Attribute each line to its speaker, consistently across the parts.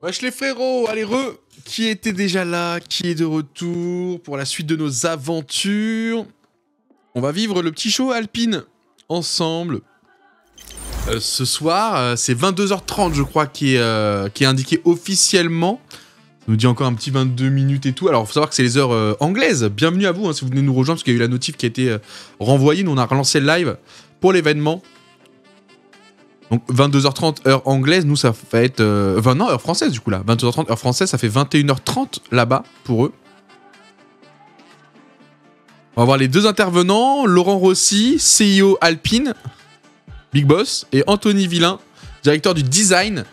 Speaker 1: Wesh les frérots, allez qui était déjà là, qui est de retour pour la suite de nos aventures. On va vivre le petit show alpine ensemble. Ce soir, c'est 22h30 je crois qui est indiqué officiellement. Ça nous dit encore un petit 22 minutes et tout. Alors, il faut savoir que c'est les heures anglaises. Bienvenue à vous si vous venez nous rejoindre, parce qu'il y a eu la notif qui a été renvoyée. Nous, on a relancé le live pour l'événement. Donc, 22h30 heure anglaise. Nous, ça va être... non, heure française, du coup, là. 22h30 heure française, ça fait 21h30 là-bas, pour eux. On va voir les deux intervenants. Laurent Rossi, CEO Alpine, Big Boss, et Anthony Villain, directeur du design.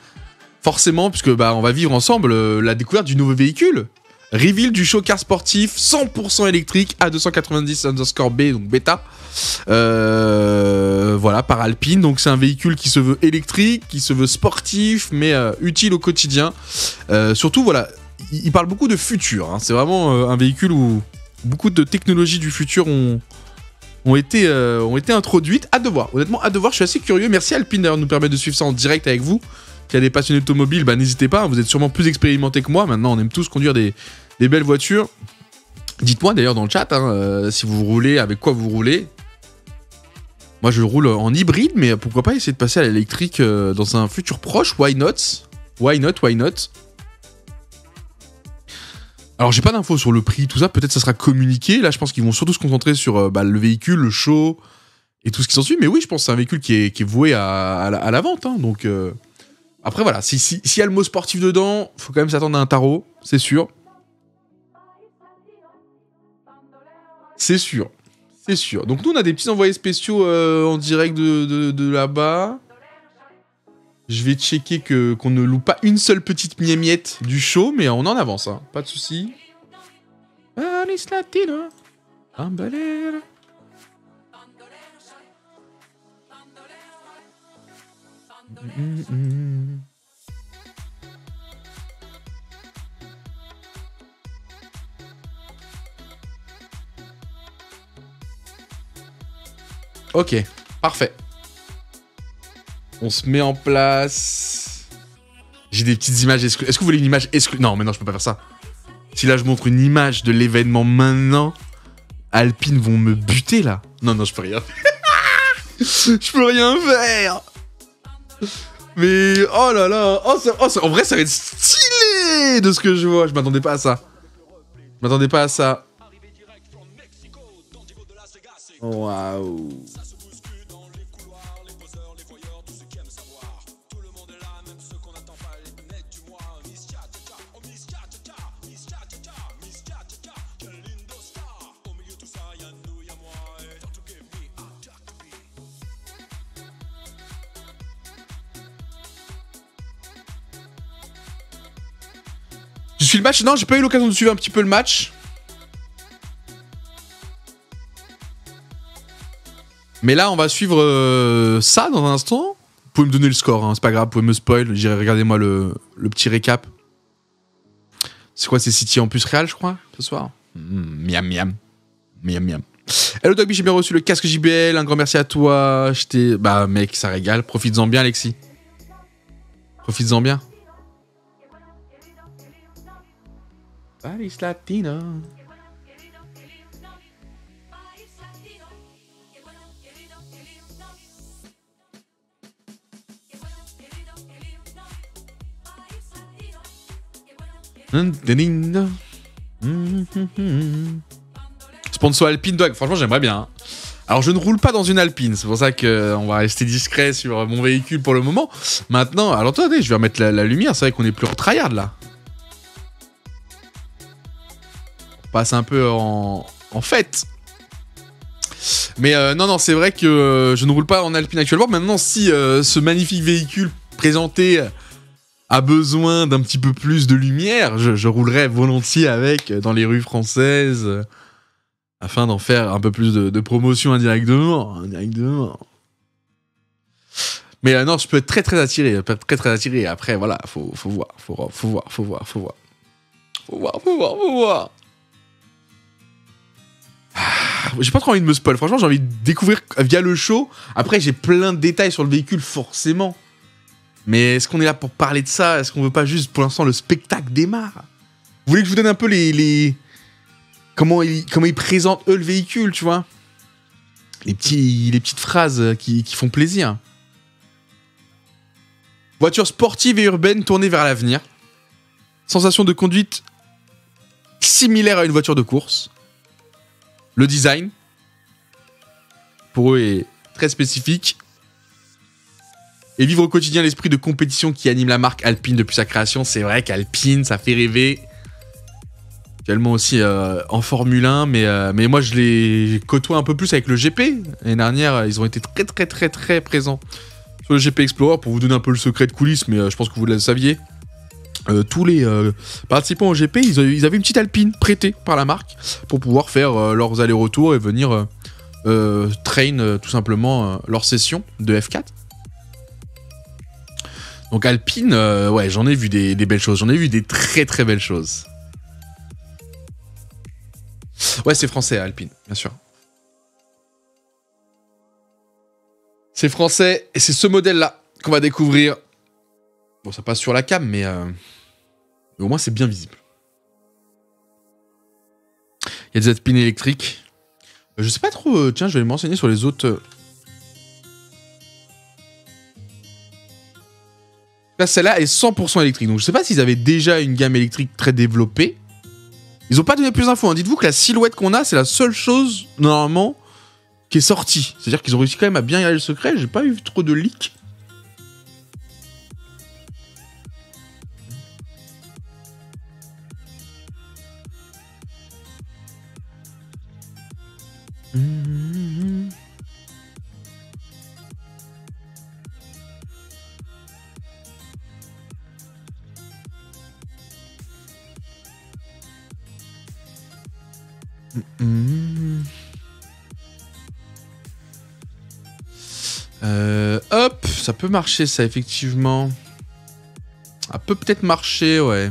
Speaker 1: Forcément, puisque on va vivre ensemble la découverte du nouveau véhicule. Reveal du show car sportif 100% électrique A290_B, donc bêta. Voilà, par Alpine. Donc c'est un véhicule qui se veut électrique, qui se veut sportif, mais utile au quotidien. Surtout, voilà, il parle beaucoup de futur. Hein. C'est vraiment un véhicule où beaucoup de technologies du futur ont été introduites. Hâte de voir, honnêtement, hâte de voir. Je suis assez curieux. Merci Alpine d'ailleurs de nous permettre de suivre ça en direct avec vous. S'il y a des passionnés d'automobile, n'hésitez pas, vous êtes sûrement plus expérimentés que moi. Maintenant, on aime tous conduire des belles voitures. Dites-moi d'ailleurs dans le chat si vous roulez, avec quoi vous roulez. Moi, je roule en hybride, mais pourquoi pas essayer de passer à l'électrique dans un futur proche. Why not? Why not? Why not? Alors, j'ai pas d'infos sur le prix, tout ça. Peut-être ça sera communiqué. Là, je pense qu'ils vont surtout se concentrer sur le véhicule, le show et tout ce qui s'ensuit. Mais oui, je pense que c'est un véhicule qui est voué à la vente. Hein, donc... Après voilà, s'il y a le mot sportif dedans, faut quand même s'attendre à un tarot, c'est sûr. C'est sûr. C'est sûr. Donc nous on a des petits envoyés spéciaux en direct de là-bas. Je vais checker qu'on ne loue pas une seule petite miette du show, mais on en avance, hein. Pas de soucis. Alice Latino. Bandolera. Ok, parfait. On se met en place. J'ai des petites images. Est-ce que vous voulez une image Non, mais non, je peux pas faire ça. Si là je montre une image de l'événement maintenant, Alpine vont me buter là. Non, je peux rien faire. Je peux rien faire. Mais oh là là, en vrai ça va être stylé de ce que je vois. Je m'attendais pas à ça. Waouh. Tu suis le match? Non, j'ai pas eu l'occasion de suivre un petit peu le match. Mais là, on va suivre ça dans un instant. Vous pouvez me donner le score, hein, c'est pas grave, vous pouvez me spoil. J'irai regarder moi le petit récap. C'est quoi, c'est City en plus Real, je crois, ce soir. Miam. Hello Dogby, j'ai bien reçu le casque JBL. Un grand merci à toi. Mec, ça régale. Profites-en bien, Alexis. Profites-en bien. Alice Latina. Sponsor Alpine Dog, franchement j'aimerais bien. Hein. Alors je ne roule pas dans une Alpine, c'est pour ça qu'on va rester discret sur mon véhicule pour le moment. Maintenant, alors attendez, je vais remettre la lumière, c'est vrai qu'on est plus en tryhard là. On passe un peu en fête. Mais non, c'est vrai que je ne roule pas en Alpine actuellement. Maintenant, si ce magnifique véhicule présenté a besoin d'un petit peu plus de lumière, je roulerai volontiers avec dans les rues françaises afin d'en faire un peu plus de promotion indirectement. Mais non, je peux être très attiré. Après, voilà, faut voir. J'ai pas trop envie de me spoil. Franchement, j'ai envie de découvrir via le show. Après, j'ai plein de détails sur le véhicule, forcément. Mais est-ce qu'on est là pour parler de ça? Est-ce qu'on veut pas juste, pour l'instant, le spectacle démarre? Vous voulez que je vous donne un peu comment ils présentent, eux, le véhicule, tu vois? Les petites phrases qui font plaisir. Voiture sportive et urbaine tournée vers l'avenir. Sensation de conduite similaire à une voiture de course. Le design, pour eux, est très spécifique. Et vivre au quotidien l'esprit de compétition qui anime la marque Alpine depuis sa création. C'est vrai qu'Alpine, ça fait rêver. Actuellement aussi en Formule 1, mais moi je les côtoie un peu plus avec le GP. L'année dernière, ils ont été très très très très présents sur le GP Explorer. Pour vous donner un peu le secret de coulisses, mais je pense que vous le saviez. Tous les participants au GP, ils avaient une petite Alpine prêtée par la marque pour pouvoir faire leurs allers-retours et venir train tout simplement leur session de F4. Donc Alpine, ouais, j'en ai vu des belles choses. J'en ai vu des très très belles choses. Ouais, c'est français, Alpine, bien sûr. C'est français, et c'est ce modèle-là qu'on va découvrir. Bon, ça passe sur la cam, mais au moins c'est bien visible. Il y a des Alpines électriques. Je sais pas trop, tiens, je vais me renseigner sur les autres. Là, celle-là est 100% électrique, donc je sais pas s'ils avaient déjà une gamme électrique très développée. Ils ont pas donné plus d'infos, hein. Dites-vous que la silhouette qu'on a, c'est la seule chose, normalement, qui est sortie. C'est-à-dire qu'ils ont réussi quand même à bien garder le secret, j'ai pas eu trop de leaks. Hop, ça peut marcher ça effectivement. Ça peut peut-être marcher, ouais.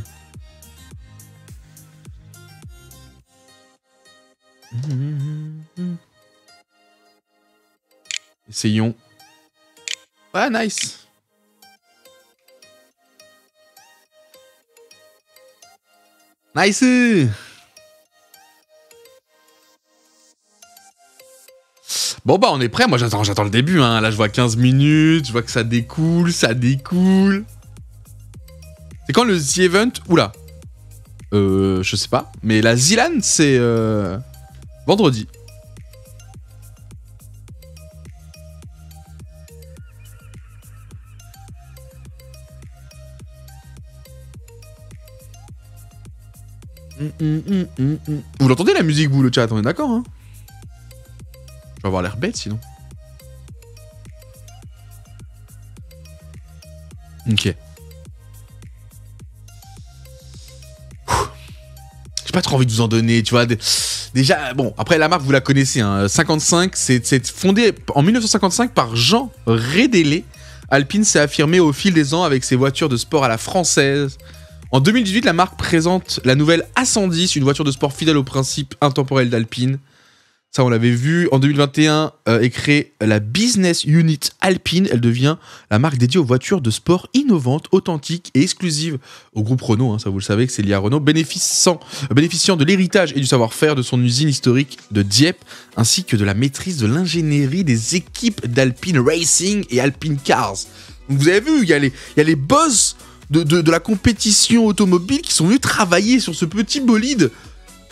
Speaker 1: Essayons. Ouais, nice. Nice. Bon bah on est prêt, moi j'attends le début, hein. Là je vois 15 minutes, je vois que ça découle. C'est quand le The Event? Oula. Je sais pas, mais la Zilan c'est vendredi. Vous l'entendez la musique, vous, le chat, on est d'accord, hein? Je vais avoir l'air bête sinon. Ok. J'ai pas trop envie de vous en donner, tu vois. Déjà, bon, après la marque, vous la connaissez, hein. 55, c'est fondé en 1955 par Jean Rédélé. Alpine s'est affirmé au fil des ans avec ses voitures de sport à la française. En 2018, la marque présente la nouvelle A110, une voiture de sport fidèle aux principes intemporels d'Alpine. Ça, on l'avait vu. En 2021, est créée la Business Unit Alpine. Elle devient la marque dédiée aux voitures de sport innovantes, authentiques et exclusives au groupe Renault. Hein, ça, vous le savez que c'est lié à Renault. Bénéficiant de l'héritage et du savoir-faire de son usine historique de Dieppe, ainsi que de la maîtrise de l'ingénierie des équipes d'Alpine Racing et Alpine Cars. Donc, vous avez vu, il y a les boss de la compétition automobile qui sont venus travailler sur ce petit bolide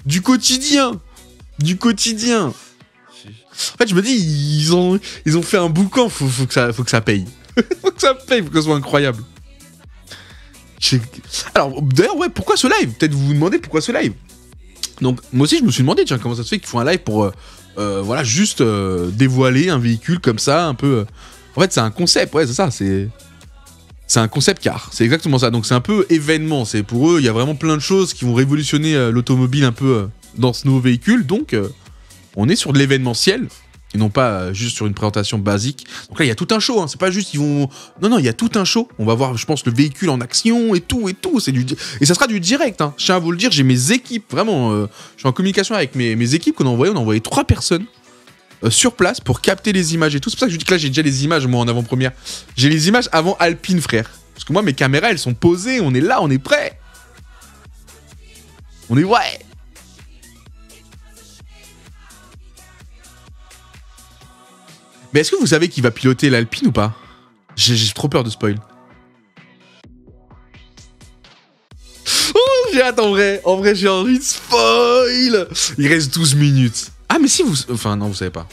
Speaker 1: du quotidien. En fait, je me dis, ils ont fait un boucan, faut que ça paye. faut que ça paye, faut que ce soit incroyable. Alors, d'ailleurs, ouais, pourquoi ce live? Peut-être vous vous demandez pourquoi ce live. Donc, moi aussi, je me suis demandé, tiens, comment ça se fait qu'ils font un live pour, voilà, juste dévoiler un véhicule comme ça, un peu... En fait, c'est un concept, ouais, c'est ça, c'est un concept car, c'est exactement ça. Donc, c'est un peu événement, c'est pour eux, il y a vraiment plein de choses qui vont révolutionner l'automobile un peu... dans ce nouveau véhicule, donc on est sur de l'événementiel et non pas juste sur une présentation basique. Donc là il y a tout un show, hein. C'est pas juste ils vont... Non, il y a tout un show, on va voir je pense le véhicule en action et tout, c'est et ça sera du direct, hein. Je tiens à vous le dire, j'ai mes équipes, vraiment, je suis en communication avec mes équipes qu'on a envoyé 3 personnes sur place pour capter les images et tout. C'est pour ça que je dis que là j'ai déjà les images moi en avant-première. J'ai les images avant Alpine, frère. Parce que moi mes caméras elles sont posées, on est là, on est prêt. On est ouais. Mais est-ce que vous savez qui va piloter l'Alpine ou pas? J'ai trop peur de spoil. Oh, j'ai hâte en vrai. En vrai, j'ai envie de spoil. Il reste 12 minutes. Ah, mais si vous... Enfin, non, vous savez pas.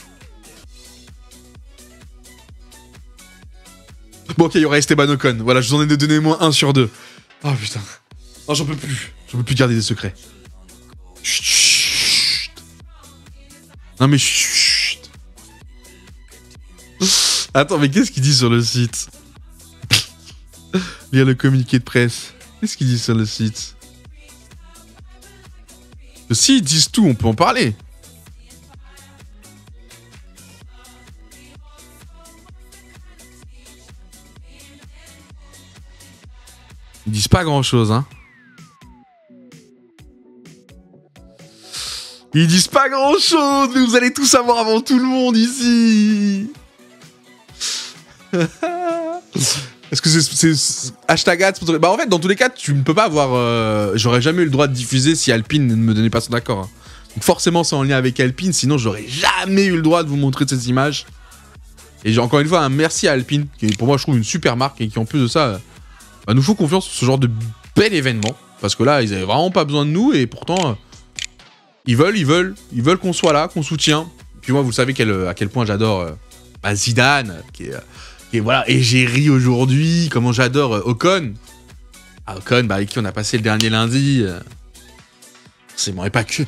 Speaker 1: Bon, ok, il y aura Esteban Ocon. Voilà, je vous en ai donné moins 1 sur 2. Oh, putain. Non, j'en peux plus. J'en peux plus garder des secrets. Chut. Non, mais chut. Attends, mais qu'est-ce qu'il dit sur le site? Lire le communiqué de presse. Qu'est-ce qu'il dit sur le site? Si ils disent tout, on peut en parler. Ils disent pas grand-chose, hein. Ils disent pas grand-chose, mais vous allez tout savoir avant tout le monde ici. Est-ce que c'est hashtag ads? Bah en fait, dans tous les cas, tu ne peux pas avoir... J'aurais jamais eu le droit de diffuser si Alpine ne me donnait pas son accord. Hein. Donc forcément, c'est en lien avec Alpine, sinon j'aurais jamais eu le droit de vous montrer ces images. Et encore une fois, un merci à Alpine, qui pour moi, je trouve une super marque, et qui en plus de ça, nous faut confiance sur ce genre de bel événement. Parce que là, ils avaient vraiment pas besoin de nous, et pourtant, ils veulent qu'on soit là, qu'on soutient. Puis moi, vous savez à quel point j'adore Zidane, qui est voilà, égérie aujourd'hui, comment j'adore Ocon. Ah, Ocon, avec qui on a passé le dernier lundi. C'est bon, et pas que.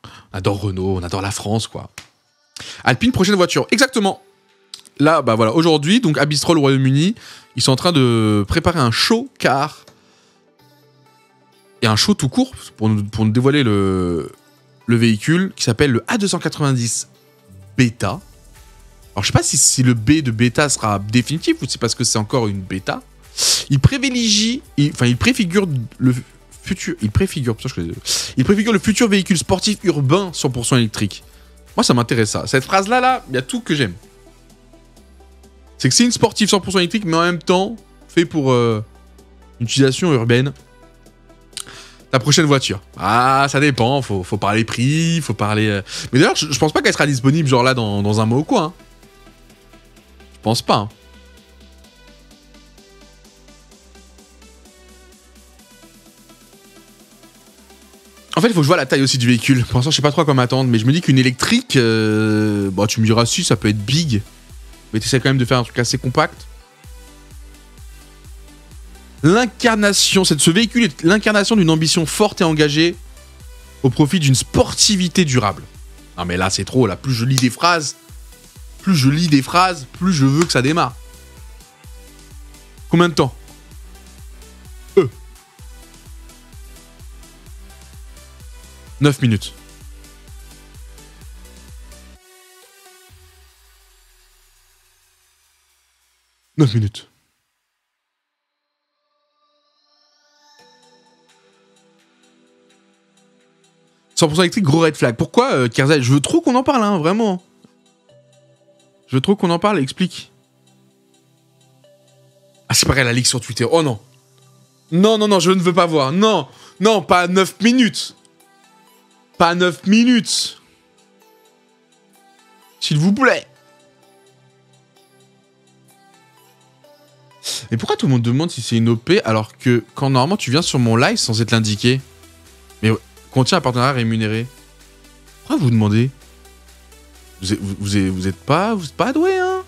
Speaker 1: On adore Renault, on adore la France, quoi. Alpine, prochaine voiture. Exactement. Là, bah voilà, aujourd'hui, donc à Bistrol, au Royaume-Uni, ils sont en train de préparer un show car... Et un show tout court, pour nous dévoiler le véhicule, qui s'appelle le A290 Beta. Alors, je sais pas si le B de bêta sera définitif ou c'est parce que c'est encore une bêta. Il préfigure le futur... Il préfigure le futur véhicule sportif urbain 100% électrique. Moi, ça m'intéresse, ça. Cette phrase-là, il y a tout que j'aime. C'est que c'est une sportive 100% électrique, mais en même temps, fait pour une utilisation urbaine. Ta prochaine voiture. Ah, ça dépend. Faut parler prix, faut parler... Mais d'ailleurs, je pense pas qu'elle sera disponible genre là dans un mois ou quoi. Hein. Je pense pas. Hein. En fait, il faut que je vois la taille aussi du véhicule. Pour l'instant, je sais pas trop à quoi m'attendre, mais je me dis qu'une électrique... Bon, tu me diras si, ça peut être big. Mais tu essaies quand même de faire un truc assez compact. L'incarnation... Ce véhicule est l'incarnation d'une ambition forte et engagée au profit d'une sportivité durable. Non mais là, c'est trop. Là, plus je lis des phrases, plus je veux que ça démarre. Combien de temps? 9 minutes. « 9 minutes. » 100% électrique, gros red flag. Pourquoi, Kerzai? Je veux trop qu'on en parle, hein, vraiment. Je veux trop qu'on en parle, explique. Ah, c'est pareil, la ligue sur Twitter. Oh non. Non, je ne veux pas voir. Non, pas 9 minutes. Pas 9 minutes. S'il vous plaît. Et pourquoi tout le monde demande si c'est une OP alors que quand normalement tu viens sur mon live sans être l'indiqué? Mais contient un partenariat rémunéré. Pourquoi vous demandez? Vous êtes pas doué, hein?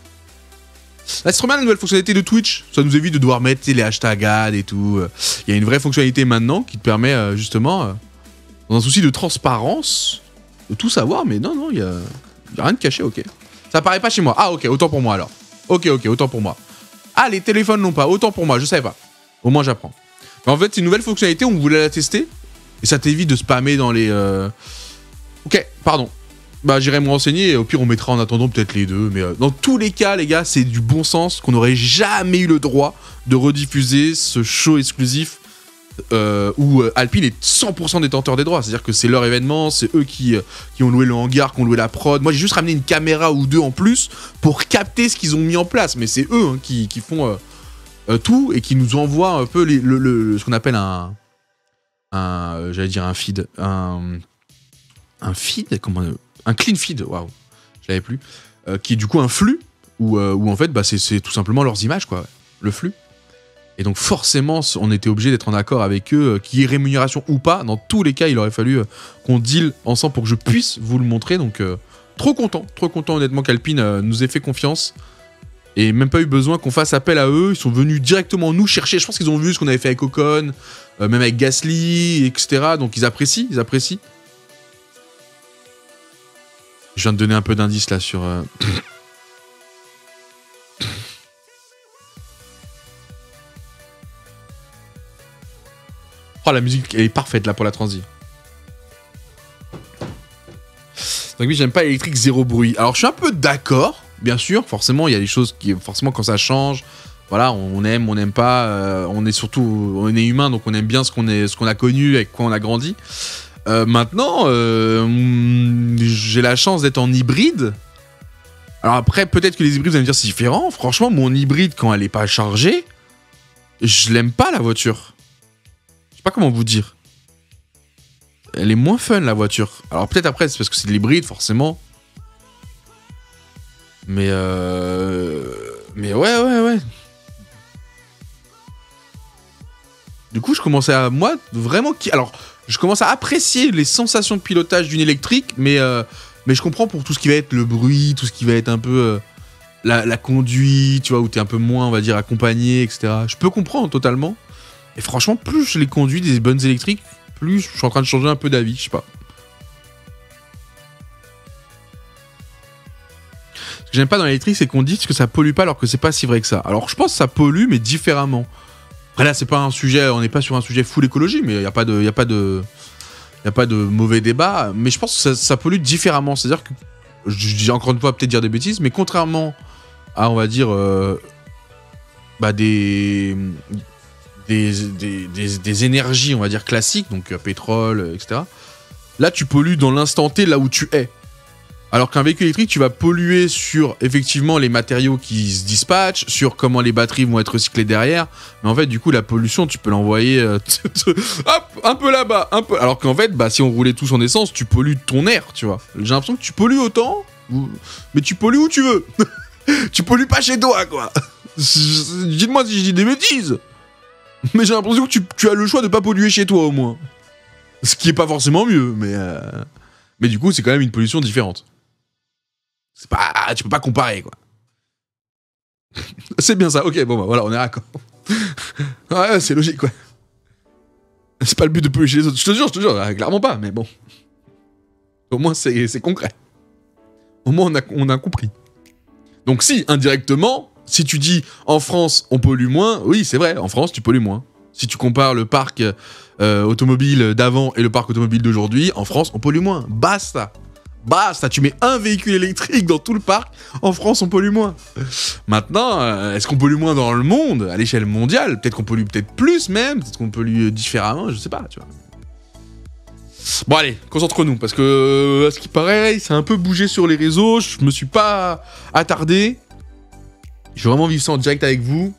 Speaker 1: Là, c'est trop bien la nouvelle fonctionnalité de Twitch. Ça nous évite de devoir mettre les hashtags ads et tout. Il y a une vraie fonctionnalité maintenant qui te permet justement, dans un souci de transparence, de tout savoir. Mais non, il y a rien de caché, ok. Ça apparaît pas chez moi. Ah, ok, autant pour moi alors. Ok, autant pour moi. Ah, les téléphones non pas. Autant pour moi, je savais pas. Au moins, j'apprends. Mais en fait, c'est une nouvelle fonctionnalité, on voulait la tester. Et ça t'évite de spammer dans les... Ok, pardon. Bah, j'irai me renseigner et au pire, on mettra en attendant peut-être les deux. Mais dans tous les cas, les gars, c'est du bon sens qu'on n'aurait jamais eu le droit de rediffuser ce show exclusif où Alpine est 100% détenteur des droits. C'est-à-dire que c'est leur événement, c'est eux qui ont loué le hangar, qui ont loué la prod. Moi, j'ai juste ramené une caméra ou deux en plus pour capter ce qu'ils ont mis en place. Mais c'est eux hein, qui font tout et qui nous envoient un peu ce qu'on appelle j'allais dire un feed. Un feed, comment un clean feed, waouh, je l'avais plus, qui est du coup un flux où en fait bah, c'est tout simplement leurs images quoi, le flux. Et donc forcément on était obligé d'être en accord avec eux, qu'il y ait rémunération ou pas. Dans tous les cas il aurait fallu qu'on deal ensemble pour que je puisse vous le montrer. Donc trop content honnêtement qu'Alpine nous ait fait confiance et même pas eu besoin qu'on fasse appel à eux. Ils sont venus directement nous chercher. Je pense qu'ils ont vu ce qu'on avait fait avec Ocon, même avec Gasly, etc. Donc ils apprécient. Je viens de donner un peu d'indices là sur... Oh, la musique, elle est parfaite là pour la transi. Donc oui, j'aime pas l'électrique zéro bruit. Alors je suis un peu d'accord, bien sûr. Forcément, il y a des choses qui... Forcément, quand ça change, voilà, on aime, on n'aime pas. On est humain, donc on aime bien ce qu'on a connu, avec quoi on a grandi. Maintenant, j'ai la chance d'être en hybride. Alors après, peut-être que les hybrides, vous allez me dire, c'est différent. Franchement, mon hybride, quand elle est pas chargée, je l'aime pas, la voiture. Je sais pas comment vous dire. Elle est moins fun, la voiture. Alors peut-être après, c'est parce que c'est de l'hybride, forcément. Mais ouais. Du coup, je commençais à, moi, vraiment... Alors, je commence à apprécier les sensations de pilotage d'une électrique, mais je comprends pour tout ce qui va être le bruit, tout ce qui va être un peu la conduite, tu vois, où t'es un peu moins, on va dire, accompagné, etc. Je peux comprendre totalement. Et franchement, plus je les conduis des bonnes électriques, plus je suis en train de changer un peu d'avis, je sais pas. Ce que j'aime pas dans l'électrique, c'est qu'on dit que ça pollue pas alors que c'est pas si vrai que ça. Alors je pense que ça pollue, mais différemment. Après là, c'est pas un sujet, on n'est pas sur un sujet full écologie, mais il y a pas de mauvais débat. Mais je pense que ça pollue différemment. C'est-à-dire que, je dis encore une fois, peut-être dire des bêtises, mais contrairement à, on va dire, des énergies, on va dire, classiques, donc pétrole, etc. Là, tu pollues dans l'instant T, là où tu es. Alors qu'un véhicule électrique, tu vas polluer sur, effectivement, les matériaux qui se dispatchent, sur comment les batteries vont être recyclées derrière. Mais en fait, du coup, la pollution, tu peux l'envoyer hop, un peu là-bas, un peu. Alors qu'en fait, bah, si on roulait tous en essence, tu pollues ton air, tu vois. J'ai l'impression que tu pollues autant, mais tu pollues où tu veux. Tu pollues pas chez toi, quoi. Dites-moi si je dis des bêtises. Mais j'ai l'impression que tu as le choix de pas polluer chez toi, au moins. Ce qui est pas forcément mieux, mais du coup, c'est quand même une pollution différente. C'est pas... Tu peux pas comparer, quoi. C'est bien ça, ok, bon bah voilà, on est raccord. Ouais, c'est logique, ouais. C'est pas le but de polluer chez les autres, je te jure, clairement pas, mais bon. Au moins, c'est concret. Au moins, on a compris. Donc si, indirectement, si tu dis, en France, on pollue moins, oui, c'est vrai, en France, tu pollues moins. Si tu compares le parc automobile d'avant et le parc automobile d'aujourd'hui, en France, on pollue moins. Basta. Tu mets un véhicule électrique dans tout le parc, en France, on pollue moins. Maintenant, est-ce qu'on pollue moins dans le monde, à l'échelle mondiale? Peut-être qu'on pollue peut-être plus même, peut-être qu'on pollue différemment, je sais pas, tu vois. Bon allez, concentre-nous, parce que, à ce qui paraît, ça a un peu bougé sur les réseaux, je me suis pas attardé. Je vais vraiment vivre ça en direct avec vous.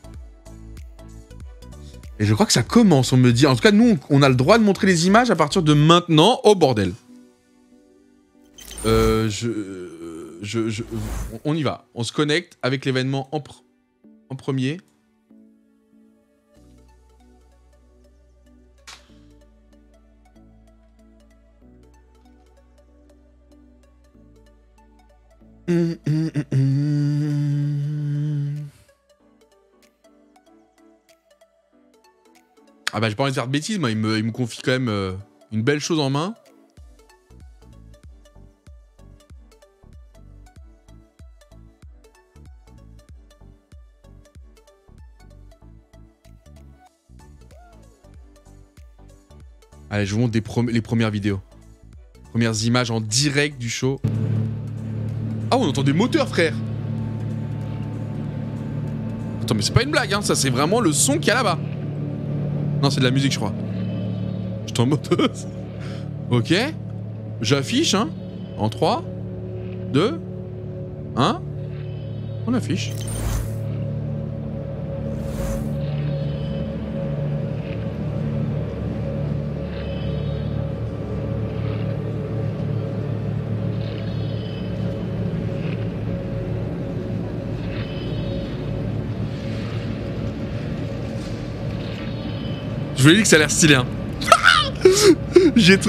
Speaker 1: Et je crois que ça commence, on me dit. En tout cas, nous, on a le droit de montrer les images à partir de maintenant. Oh, bordel. On y va. On se connecte avec l'événement en premier. Ah bah j'ai pas envie de faire de bêtises, moi il me confie quand même une belle chose en main. Allez, je vous montre les premières vidéos. Premières images en direct du show. Ah, on entend des moteurs, frère. Attends, mais c'est pas une blague, hein. Ça, c'est vraiment le son qu'il y a là-bas. Non, c'est de la musique, je crois. Je suis en mode... Ok. J'affiche, hein. En 3, 2, 1. On affiche. Je vous ai dit que ça a l'air stylé, hein.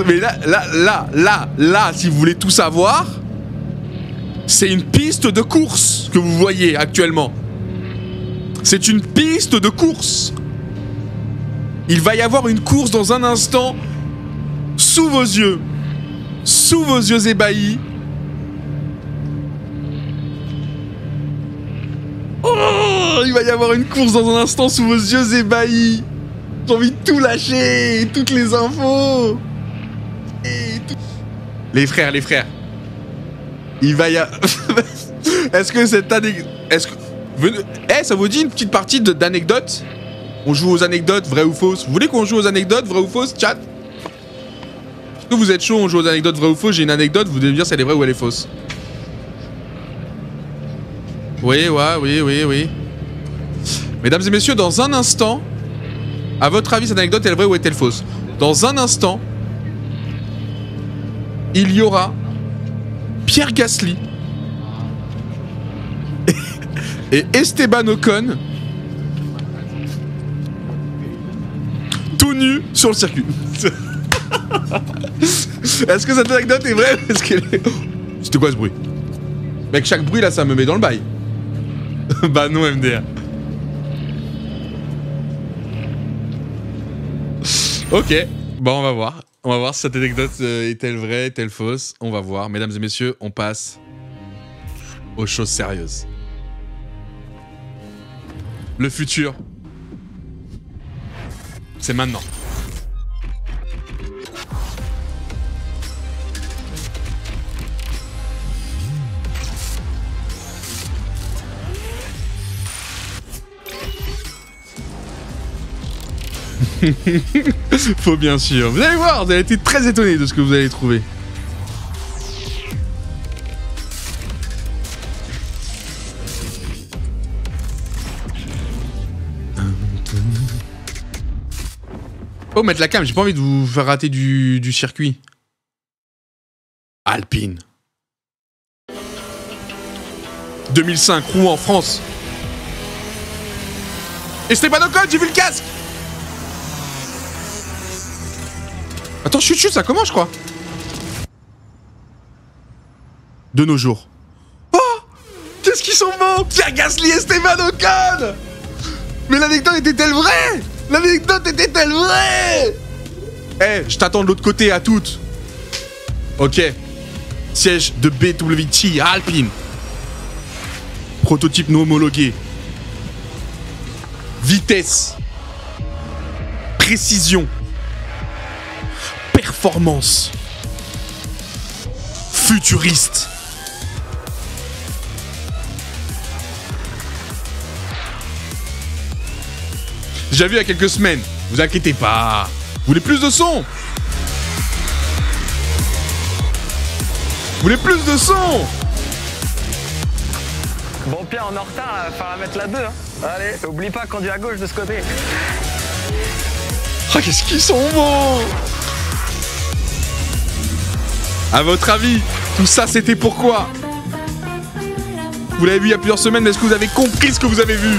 Speaker 1: Mais là, si vous voulez tout savoir, c'est une piste de course que vous voyez actuellement. C'est une piste de course. Il va y avoir une course dans un instant, sous vos yeux ébahis. Oh, il va y avoir une course dans un instant sous vos yeux ébahis. J'ai envie de tout lâcher, toutes les infos. Les frères. Il va y avoir... Est-ce que cette anecdote... Est-ce que... Eh, ça vous dit une petite partie d'anecdotes? On joue aux anecdotes, vraies ou fausses. Vous voulez qu'on joue aux anecdotes, vraies ou fausses, chat? Est-ce que vous êtes chaud, on joue aux anecdotes, vraies ou fausses? J'ai une anecdote, vous devez me dire si elle est vraie ou elle est fausse. Oui. Mesdames et messieurs, dans un instant... À votre avis, cette anecdote est-elle vraie ou est-elle fausse? Dans un instant, il y aura Pierre Gasly et Esteban Ocon tout nus sur le circuit. Est-ce que cette anecdote est vraie ou est-ce qu'elle est... C'était quoi ce bruit? Mec, chaque bruit là, ça me met dans le bail. Bah non, MDR. Ok, bon on va voir. On va voir si cette anecdote est-elle vraie, est-elle fausse. On va voir. Mesdames et messieurs, on passe aux choses sérieuses. Le futur, c'est maintenant. Faut bien sûr. Vous allez voir, vous allez être très étonné de ce que vous allez trouver. Oh, mettre la cam, j'ai pas envie de vous faire rater du circuit. Alpine. 2005, Rouen, France. Esteban Ocon, j'ai vu le casque. Attends, chut, ça commence, je crois. De nos jours. Oh, qu'est-ce qu'ils sont bons, Pierre Gasly et Esteban Ocon. Mais l'anecdote était-elle vraie? L'anecdote était-elle vraie? Eh, je t'attends de l'autre côté, à toutes. Ok. Siège de BWT à Alpine. Prototype non homologué. Vitesse. Précision. Performance. Futuriste. J'ai vu il y a quelques semaines. Vous inquiétez pas. Vous voulez plus de son? Vous voulez plus de son?
Speaker 2: Bon Pierre, on est en retard, il va falloir mettre la 2. Hein. Allez, oublie pas, conduis à gauche de ce côté.
Speaker 1: Ah, qu'est-ce qu'ils sont bons! À votre avis, tout ça c'était pourquoi? Vous l'avez vu il y a plusieurs semaines, mais est-ce que vous avez compris ce que vous avez vu?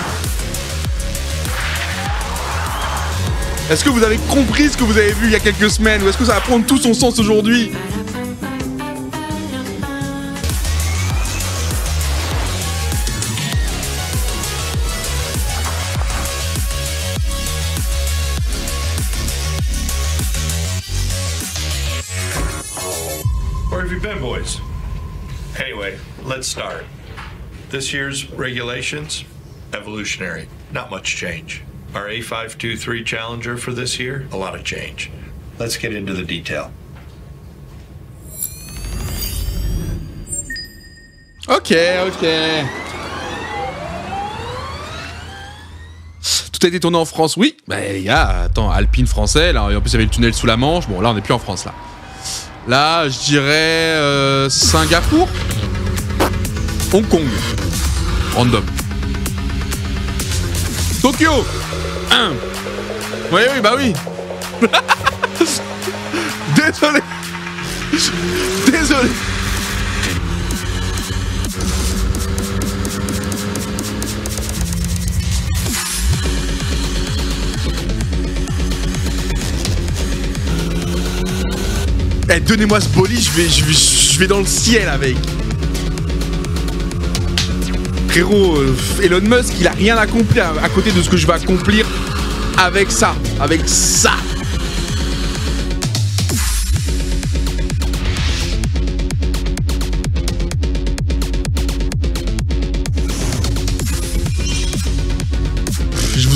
Speaker 1: Est-ce que vous avez compris ce que vous avez vu il y a quelques semaines? Ou est-ce que ça va prendre tout son sens aujourd'hui?
Speaker 3: Where have you been, boys? Anyway, let's start. This year's regulations, evolutionary, not much change. Our A523 Challenger for this year, a lot of change. Let's get into the detail.
Speaker 1: Ok. Tout a été tourné en France, oui. Bah les gars, attends, Alpine français, là, et en plus il y avait le tunnel sous la Manche. Bon, là on n'est plus en France, là. Là, je dirais Singapour, Hong Kong, random. Tokyo, 1. Oui, bah oui. Désolé. Désolé. Eh, donnez-moi ce bolide, je vais dans le ciel avec. Frérot, Elon Musk, il a rien accompli à côté de ce que je vais accomplir avec ça. Avec ça.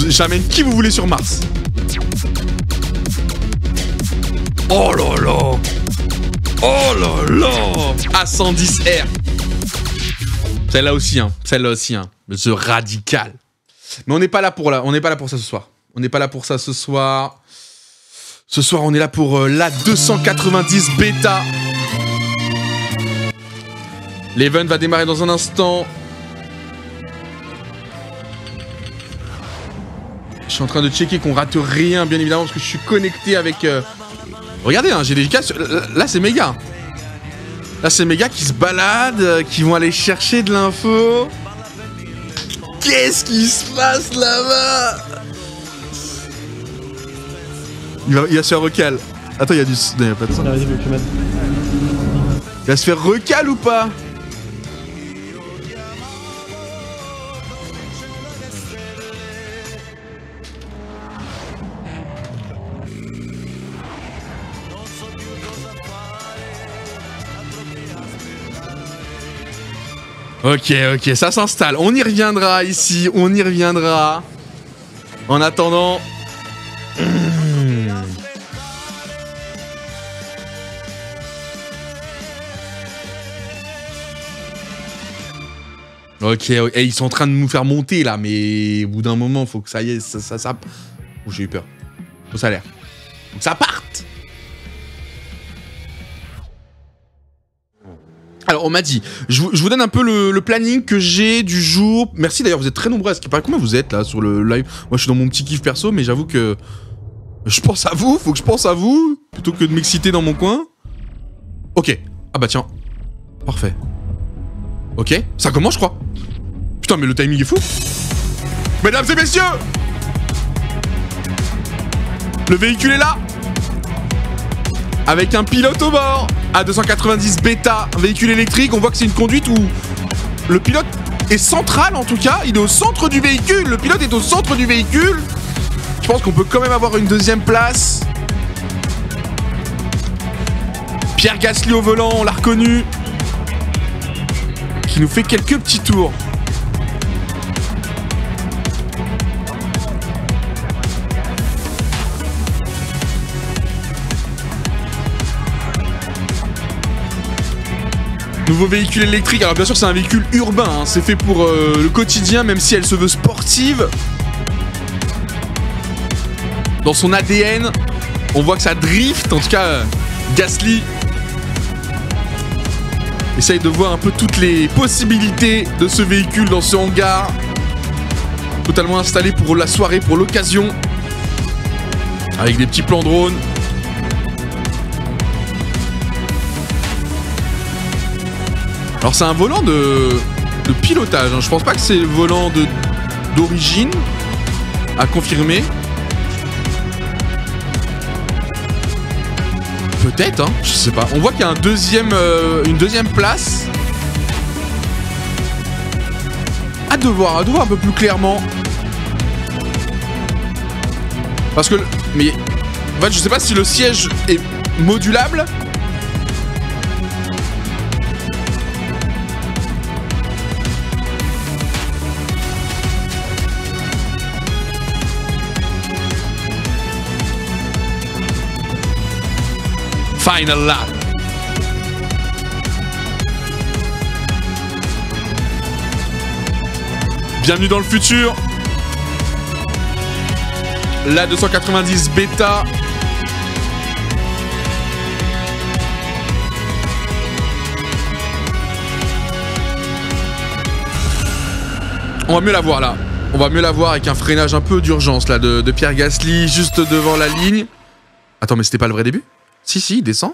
Speaker 1: J'amène qui vous voulez sur Mars. Oh là là. Oh là là. A110R. Celle-là aussi, hein. Celle-là aussi, hein. The Radical. Mais on n'est pas là pour on n'est pas là pour ça ce soir. On n'est pas là pour ça ce soir. Ce soir, on est là pour la 290 bêta. L'event va démarrer dans un instant. Je suis en train de checker qu'on rate rien, bien évidemment, parce que je suis connecté avec... Regardez, hein, j'ai des gars... Là, c'est méga. Là, c'est méga qui se baladent, qui vont aller chercher de l'info. Qu'est-ce qui se passe là-bas? Il va se faire recal. Attends, il y a du... Non, il y a pas de son. Il va se faire recal ou pas? Ok, ça s'installe. On y reviendra ici, on y reviendra. En attendant... Ok, hey, ils sont en train de nous faire monter là, mais au bout d'un moment, faut que ça y est, ça... Oh, j'ai eu peur. Faut ça a l'air. Faut que ça parte. Alors, on m'a dit, je vous donne un peu le planning que j'ai du jour. Merci d'ailleurs, vous êtes très nombreux à ce qui paraît. Combien vous êtes là sur le live? Moi, je suis dans mon petit kiff perso, mais j'avoue que je pense à vous. Faut que je pense à vous plutôt que de m'exciter dans mon coin. Ok. Ah bah tiens. Parfait. Ok. Ça commence, je crois. Putain, mais le timing est fou. Mesdames et messieurs, le véhicule est là. Avec un pilote au bord. A290 bêta, véhicule électrique. On voit que c'est une conduite où le pilote est central en tout cas. Il est au centre du véhicule. Le pilote est au centre du véhicule. Je pense qu'on peut quand même avoir une deuxième place. Pierre Gasly au volant, on l'a reconnu. Qui nous fait quelques petits tours. Nouveau véhicule électrique, alors bien sûr c'est un véhicule urbain, hein. C'est fait pour le quotidien même si elle se veut sportive. Dans son ADN, on voit que ça drift, en tout cas Gasly essaye de voir un peu toutes les possibilités de ce véhicule dans ce hangar. Totalement installé pour la soirée, pour l'occasion. Avec des petits plans drone. Alors c'est un volant de pilotage, hein. Je pense pas que c'est le volant d'origine, à confirmer. Peut-être, hein, je sais pas. On voit qu'il y a une deuxième place. À de voir un peu plus clairement. Parce que... Mais... En fait, je sais pas si le siège est modulable. Final lap. Bienvenue dans le futur. La 290 bêta. On va mieux la voir là. On va mieux la voir avec un freinage un peu d'urgence là de Pierre Gasly juste devant la ligne. Attends, mais c'était pas le vrai début? Si, il descend.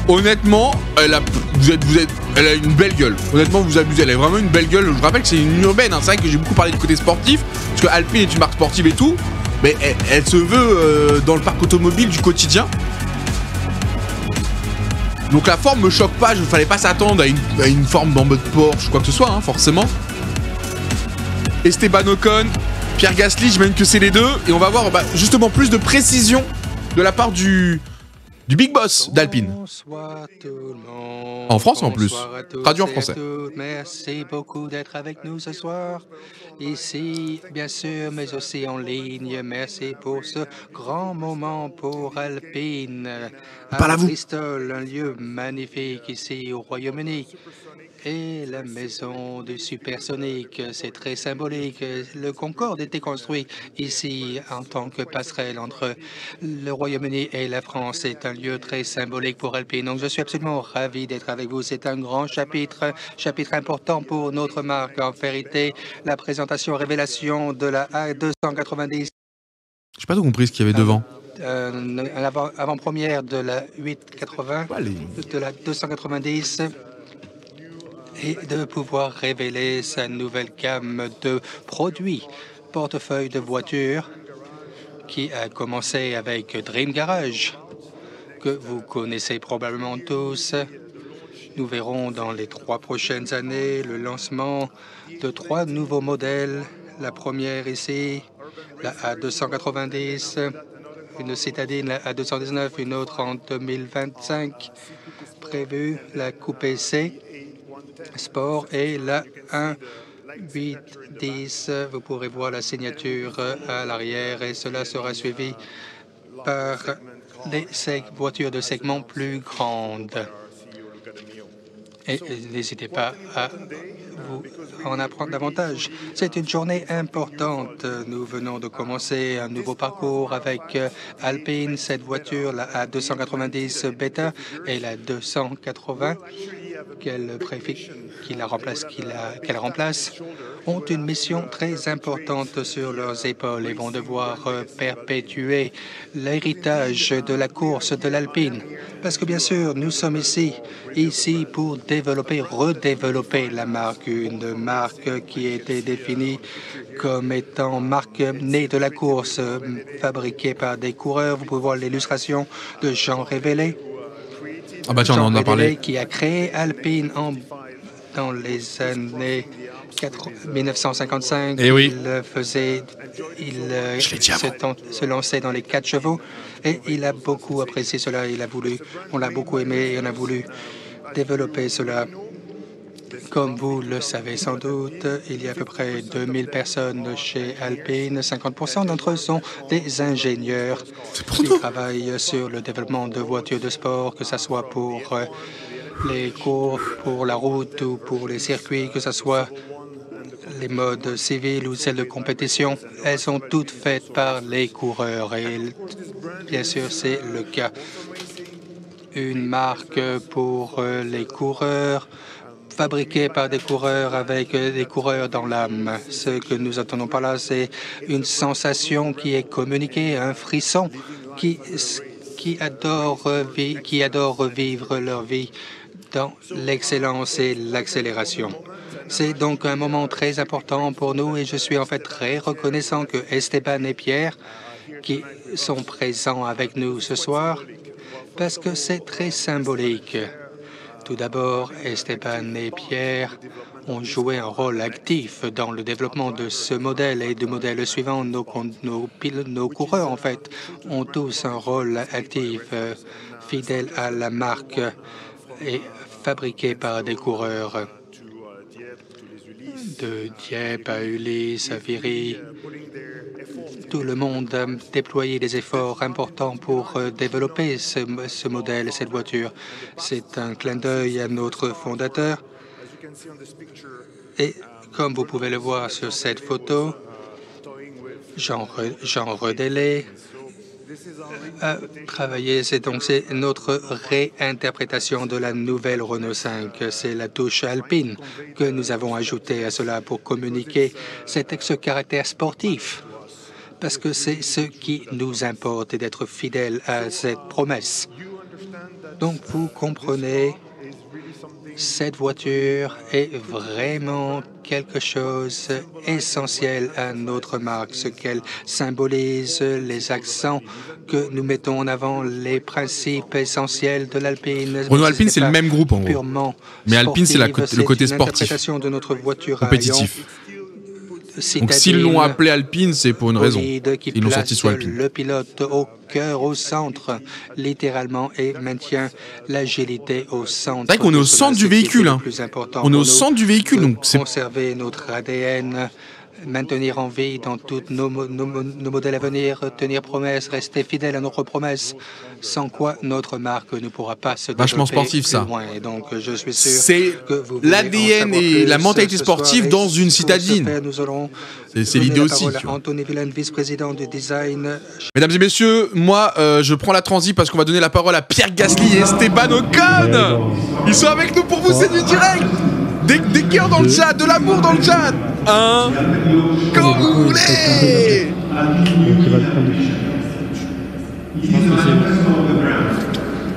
Speaker 1: Honnêtement, elle a une belle gueule. Honnêtement, vous abusez. Elle a vraiment une belle gueule. Je rappelle que c'est une urbaine. Hein. C'est vrai que j'ai beaucoup parlé du côté sportif, parce que Alpine est une marque sportive et tout. Mais elle se veut dans le parc automobile du quotidien. Donc la forme me choque pas. Il ne fallait pas s'attendre à une forme en mode Porsche, quoi que ce soit, hein, forcément. Esteban Ocon, Pierre Gasly, j'imagine que c'est les deux. Et on va voir justement plus de précision de la part du Big Boss d'Alpine. En France en plus. Traduit en français.
Speaker 4: Merci beaucoup d'être avec nous ce soir. Ici, bien sûr, mais aussi en ligne. Merci pour ce grand moment pour Alpine.
Speaker 1: Pas là, vous.
Speaker 4: Bristol, un lieu magnifique ici au Royaume-Uni. Et la maison du supersonique, c'est très symbolique. Le Concorde a été construit ici en tant que passerelle entre le Royaume-Uni et la France. C'est un lieu très symbolique pour Alpine. Donc, je suis absolument ravi d'être avec vous. C'est un grand chapitre important pour notre marque. En vérité, la présentation révélation de la A290.
Speaker 1: J'ai pas tout compris ce qu'il y avait devant.
Speaker 4: Avant-première de la 880, de la 290. Et de pouvoir révéler sa nouvelle gamme de produits, portefeuille de voitures, qui a commencé avec Dream Garage, que vous connaissez probablement tous. Nous verrons dans les 3 prochaines années le lancement de 3 nouveaux modèles. La première ici, la A290, une citadine, la A219, une autre en 2025, prévue, la Coupé C. Sport et la 1.8.10. Vous pourrez voir la signature à l'arrière et cela sera suivi par les voitures de segment plus grandes. Et n'hésitez pas à vous en apprendre davantage. C'est une journée importante. Nous venons de commencer un nouveau parcours avec Alpine, cette voiture, la A290 Beta et la 280 qu'elle remplace, ont une mission très importante sur leurs épaules et vont devoir perpétuer l'héritage de la course de l'Alpine. Parce que bien sûr, nous sommes ici pour redévelopper la marque, une marque qui a été définie comme étant marque née de la course, fabriquée par des coureurs. Vous pouvez voir l'illustration de Jean Révélé.
Speaker 1: Ah bah tiens, on en a parlé.
Speaker 4: Qui a créé Alpine dans les années 1955.
Speaker 1: Et oui.
Speaker 4: Il se lançait dans les 4 chevaux et il a beaucoup apprécié cela. On l'a beaucoup aimé et on a voulu développer cela. Comme vous le savez sans doute, il y a à peu près 2000 personnes chez Alpine. 50% d'entre eux sont des ingénieurs qui travaillent sur le développement de voitures de sport, que ce soit pour les cours, pour la route ou pour les circuits, que ce soit les modes civils ou celles de compétition. Elles sont toutes faites par les coureurs et bien sûr, c'est le cas. Une marque pour les coureurs, fabriquée par des coureurs avec des coureurs dans l'âme. Ce que nous attendons par là, c'est une sensation qui est communiquée, un frisson qui adore revivre leur vie dans l'excellence et l'accélération. C'est donc un moment très important pour nous et je suis en fait très reconnaissant que Esteban et Pierre, qui sont présents avec nous ce soir, parce que c'est très symbolique. Tout d'abord, Esteban et Pierre ont joué un rôle actif dans le développement de ce modèle et du modèle suivant. Nos coureurs, en fait, ont tous un rôle actif, fidèle à la marque et fabriqué par des coureurs. De Dieppe à Ulysse, à Viry, tout le monde a déployé des efforts importants pour développer ce modèle, cette voiture. C'est un clin d'œil à notre fondateur. Et comme vous pouvez le voir sur cette photo, Jean Redelay a travaillé. C'est notre réinterprétation de la nouvelle Renault 5. C'est la touche alpine que nous avons ajoutée à cela pour communiquer ce caractère sportif. Parce que c'est ce qui nous importe et d'être fidèles à cette promesse. Donc, vous comprenez, cette voiture est vraiment quelque chose d'essentiel à notre marque, ce qu'elle symbolise, les accents que nous mettons en avant, les principes essentiels de l'Alpine.
Speaker 1: Renault Alpine, c'est le même groupe en gros. Mais Alpine, c'est le côté sportif,
Speaker 4: de notre voiture
Speaker 1: compétitif. Donc s'ils l'ont appelé Alpine, c'est pour une raison. Ils l'ont sorti sous Alpine.
Speaker 4: Le pilote au cœur, au centre, littéralement, et maintient l'agilité au centre.
Speaker 1: C'est vrai qu'on est au centre du véhicule. Hein. On est au centre du véhicule. Donc c'est
Speaker 4: conserver notre ADN, maintenir en vie dans tous nos modèles à venir, tenir promesse, rester fidèle à notre promesses, sans quoi notre marque ne pourra pas se développer.
Speaker 1: Vachement sportif, ça.
Speaker 4: Loin. Et donc, je suis sûr
Speaker 1: c'est
Speaker 4: que vous
Speaker 1: l'ADN et la mentalité sportive dans une citadine. C'est l'idée aussi.
Speaker 4: Anthony Villain, vice-président du design.
Speaker 1: Mesdames et messieurs, moi, je prends la transi parce qu'on va donner la parole à Pierre Gasly et Esteban Ocon. Ils sont avec nous pour vous, c'est du direct. Des cœurs dans le chat, de l'amour dans le chat. Comme vous voulez.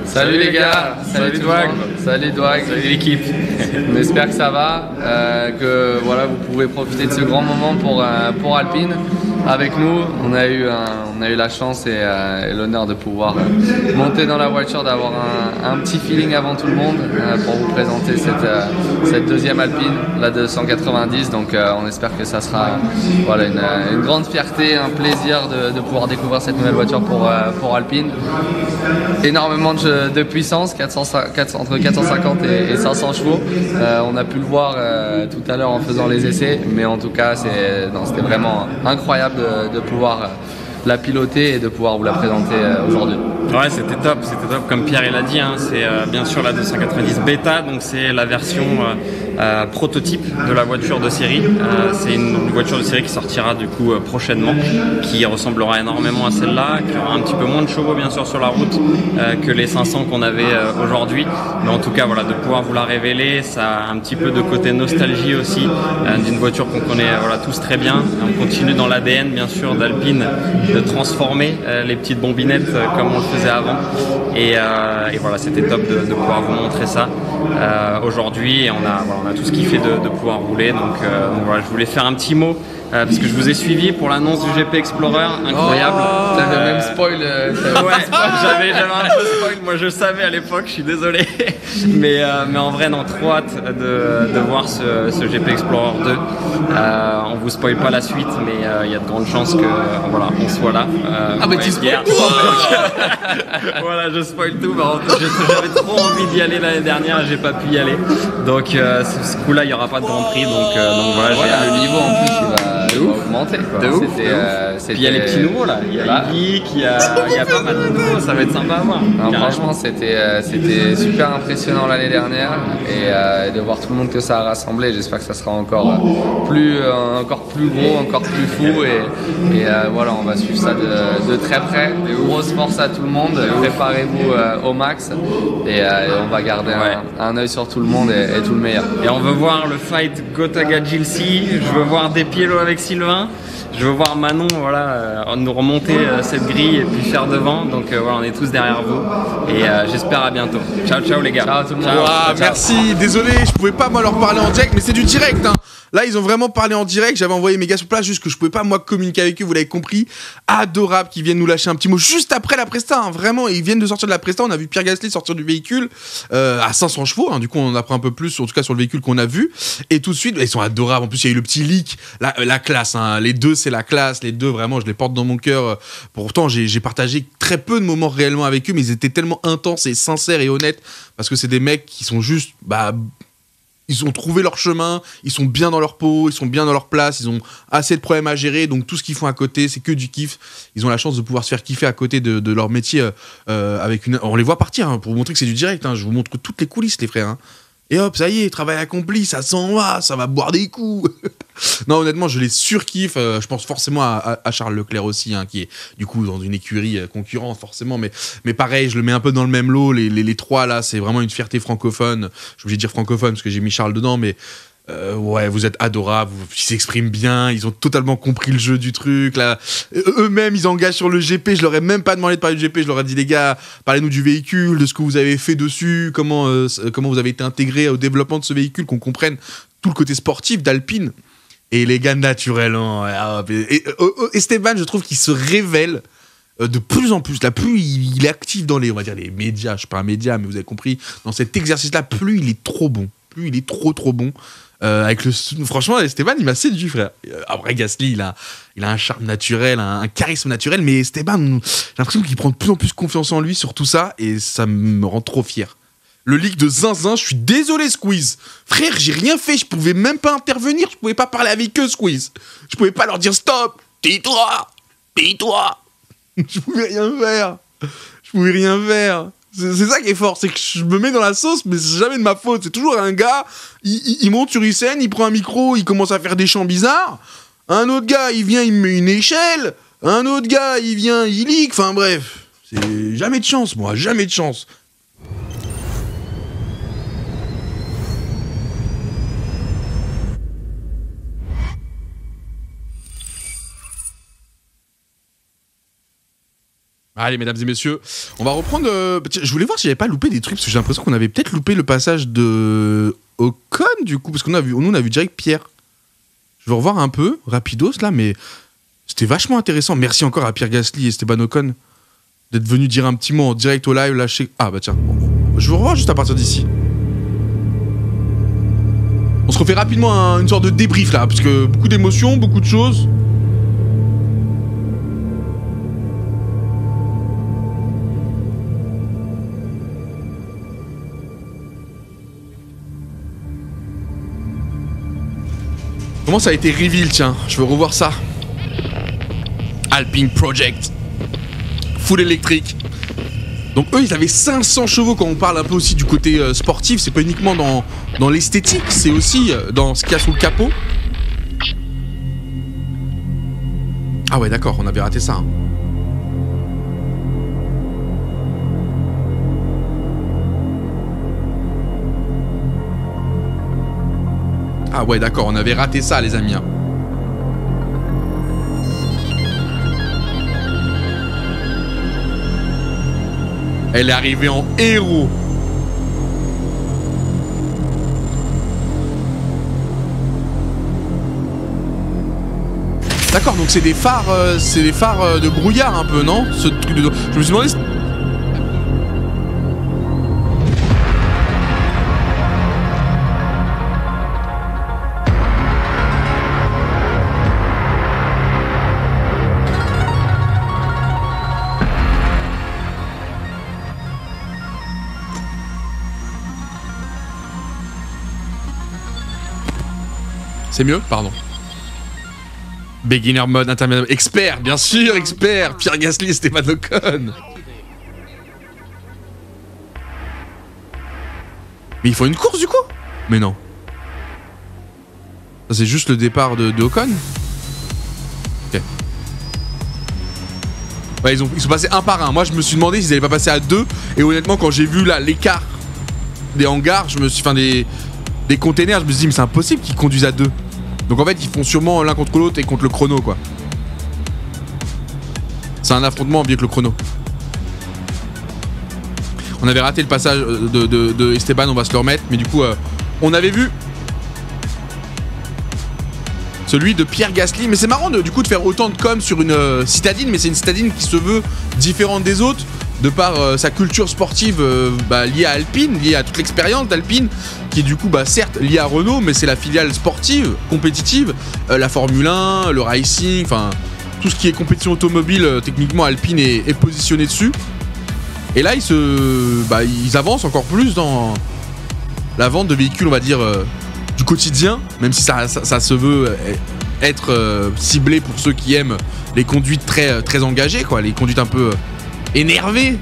Speaker 5: Salut les gars, salut Dwag, salut l'équipe. On espère que ça va, que voilà, vous pouvez profiter de ce grand moment pour Alpine avec nous. On a eu la chance et l'honneur de pouvoir monter dans la voiture, d'avoir un petit feeling avant tout le monde pour vous présenter cette deuxième Alpine, la 290. Donc on espère que ça sera voilà, une grande fierté, un plaisir de pouvoir découvrir cette nouvelle voiture pour Alpine. Énormément de puissance, entre 450 et 500 chevaux. On a pu le voir tout à l'heure en faisant les essais, mais en tout cas c'était vraiment incroyable de pouvoir la piloter et de pouvoir vous la présenter aujourd'hui.
Speaker 6: Ouais, c'était top, comme Pierre l'a dit, hein, c'est bien sûr la 290 Beta, donc c'est la version prototype de la voiture de série. C'est une voiture de série qui sortira du coup prochainement, qui ressemblera énormément à celle-là, qui aura un petit peu moins de chevaux bien sûr sur la route que les 500 qu'on avait aujourd'hui. Mais en tout cas, voilà, de pouvoir vous la révéler, ça a un petit peu de côté nostalgie aussi d'une voiture qu'on connaît voilà, tous très bien. On continue dans l'ADN bien sûr d'Alpine de transformer les petites bombinettes comme on le faisait avant. Et voilà, c'était top de pouvoir vous montrer ça aujourd'hui. Et on a tout ce qu'il fait de pouvoir rouler. Donc voilà, je voulais faire un petit mot. Parce que je vous ai suivi pour l'annonce du GP Explorer, incroyable.
Speaker 5: T'avais même spoil.
Speaker 6: Ouais, j'avais un peu spoil, moi je savais à l'époque, je suis désolé. mais en vrai, non, trop hâte de voir ce GP Explorer 2. On vous spoil pas la suite, mais il y a de grandes chances que voilà, on soit là.
Speaker 1: Mais tu spoil tout.
Speaker 6: Voilà, je spoil tout. J'avais trop envie d'y aller l'année dernière, j'ai pas pu y aller. Donc ce coup-là, il y aura pas de Grand Prix. Donc voilà,
Speaker 5: le niveau en plus il va augmenter.
Speaker 6: De ouf. Puis il y a les petits nouveaux là. Il y a Yvick, il y a pas mal de nouveaux. Ça va être sympa à voir.
Speaker 5: Franchement, c'était super impressionnant l'année dernière et de voir tout le monde que ça a rassemblé. J'espère que ça sera encore plus gros, encore plus fou et voilà, on va suivre ça de très près. Grosse force à tout le monde. Préparez-vous au max et on va garder un œil sur tout le monde et tout le meilleur.
Speaker 6: Et on veut voir le fight Gotaga-Gilsi. Je veux voir Despiello avec Sylvain. Je veux voir Manon nous remonter cette grille et puis faire devant. Donc voilà, on est tous derrière vous. Et j'espère à bientôt. Ciao les gars.
Speaker 5: Ciao tout le monde.
Speaker 1: Ciao. Merci, désolé, je pouvais pas moi leur parler en direct, mais c'est du direct. Hein. Là, ils ont vraiment parlé en direct. J'avais envoyé mes gars sur place, juste que je pouvais pas moi communiquer avec eux. Vous l'avez compris. Adorable qu'ils viennent nous lâcher un petit mot juste après la presta. Hein, vraiment, ils viennent de sortir de la presta. On a vu Pierre Gasly sortir du véhicule à 500 chevaux. Hein, du coup, on en apprend un peu plus, en tout cas sur le véhicule qu'on a vu. Et tout de suite, ils sont adorables. En plus, il y a eu le petit leak, la classe. Hein. Les deux, c'est la classe. Les deux, vraiment, je les porte dans mon cœur. Pourtant, j'ai partagé très peu de moments réellement avec eux, mais ils étaient tellement intenses et sincères et honnêtes parce que c'est des mecs qui sont juste ils ont trouvé leur chemin, ils sont bien dans leur peau, ils sont bien dans leur place, ils ont assez de problèmes à gérer, donc tout ce qu'ils font à côté, c'est que du kiff. Ils ont la chance de pouvoir se faire kiffer à côté de leur métier avec une... On les voit partir, hein, pour vous montrer que c'est du direct, hein. Je vous montre toutes les coulisses, les frères. Hein. Et hop, ça y est, travail accompli, ça s'en va, ça va boire des coups. Non, honnêtement, je les surkiffe. Je pense forcément à Charles Leclerc aussi, hein, qui est du coup dans une écurie concurrente, forcément. Mais pareil, je le mets un peu dans le même lot. Les trois, là, c'est vraiment une fierté francophone. Je suis obligé de dire francophone parce que j'ai mis Charles dedans, mais ouais, vous êtes adorables. Ils s'expriment bien, ils ont totalement compris le jeu du truc. Là. Eux-mêmes, ils engagent sur le GP. Je leur ai même pas demandé de parler du GP. Je leur ai dit, les gars, parlez-nous du véhicule, de ce que vous avez fait dessus, comment vous avez été intégré au développement de ce véhicule, qu'on comprenne tout le côté sportif d'Alpine. Et les gars naturellement. Esteban, je trouve qu'il se révèle de plus en plus. Là, plus il est actif dans les, on va dire, les médias. Je suis pas un média, mais vous avez compris. Dans cet exercice-là, plus il est trop bon. Plus il est trop bon. Franchement, Esteban, il m'a séduit, frère. Après, Gasly, il a un charme naturel, un charisme naturel, mais Esteban, j'ai l'impression qu'il prend de plus en plus confiance en lui sur tout ça, et ça me rend trop fier. Le leak de Zinzin, je suis désolé, Squeeze. Frère, j'ai rien fait, je pouvais même pas intervenir, je pouvais pas parler avec eux, Squeeze. Je pouvais pas leur dire stop, tais-toi. Je pouvais rien faire. C'est ça qui est fort, c'est que je me mets dans la sauce, mais c'est jamais de ma faute. C'est toujours un gars, il monte sur une scène, il prend un micro, il commence à faire des chants bizarres. Un autre gars, il vient, il me met une échelle. Un autre gars, il vient, il leak. Enfin bref, c'est jamais de chance, moi, jamais de chance. Allez, mesdames et messieurs, on va reprendre... je voulais voir si j'avais pas loupé des trucs, parce que j'ai l'impression qu'on avait peut-être loupé le passage de Ocon, du coup, parce qu'on a vu direct Pierre. Je vais revoir un peu, rapidos, là, mais c'était vachement intéressant. Merci encore à Pierre Gasly et Esteban Ocon d'être venus dire un petit mot en direct au live, là, Ah, bah tiens, je vais revoir juste à partir d'ici. On se refait rapidement une sorte de débrief, là, parce que beaucoup d'émotions, beaucoup de choses... Comment ça a été reveal, tiens, je veux revoir ça. Alpine Project. Full électrique. Donc eux, ils avaient 500 chevaux quand on parle un peu aussi du côté sportif. C'est pas uniquement dans l'esthétique, c'est aussi dans ce qu'il y a sous le capot. Ah ouais, d'accord, on avait raté ça. Hein. Ah ouais, d'accord, on avait raté ça, les amis. Hein. Elle est arrivée en héros. D'accord, donc c'est des phares de brouillard un peu, non? Ce truc de... Je me suis demandé... C'est mieux? Pardon. Beginner mode, intermédiaire... Expert, bien sûr, expert. Pierre Gasly et Esteban Ocon. Mais ils font une course du coup? Mais non. Ça c'est juste le départ de Ocon? Ok. Ouais, ils sont passés un par un. Moi je me suis demandé s'ils allaient pas passer à deux. Et honnêtement quand j'ai vu là l'écart des hangars, je me suis... Enfin des containers, je me suis dit mais c'est impossible qu'ils conduisent à deux. Donc en fait ils font sûrement l'un contre l'autre et contre le chrono quoi. C'est un affrontement bien que le chrono. On avait raté le passage de Esteban, on va se le remettre. Mais du coup on avait vu celui de Pierre Gasly. Mais c'est marrant du coup de faire autant de com sur une citadine. Mais c'est une citadine qui se veut différente des autres de par sa culture sportive liée à Alpine, liée à toute l'expérience d'Alpine, qui est du coup certes liée à Renault, mais c'est la filiale sportive, compétitive, la Formule 1, le racing, enfin tout ce qui est compétition automobile, techniquement Alpine est positionné dessus. Et là ils avancent encore plus dans la vente de véhicules, on va dire, du quotidien, même si ça se veut être ciblé pour ceux qui aiment les conduites très engagées, quoi, les conduites un peu énervées.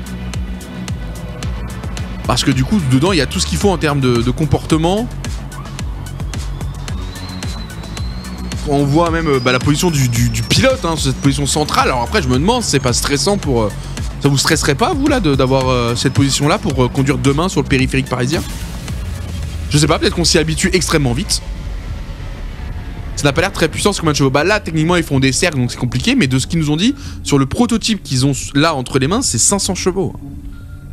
Speaker 1: Parce que du coup, dedans, il y a tout ce qu'il faut en termes de comportement. On voit même la position du pilote, hein, cette position centrale. Alors après, je me demande, c'est pas stressant pour... ça vous stresserait pas, vous, là, d'avoir cette position-là pour conduire demain sur le périphérique parisien? Je sais pas, peut-être qu'on s'y habitue extrêmement vite. Ça n'a pas l'air très puissant ce combien de chevaux. Bah là, techniquement, ils font des cercles, donc c'est compliqué. Mais de ce qu'ils nous ont dit, sur le prototype qu'ils ont là entre les mains, c'est 500 chevaux.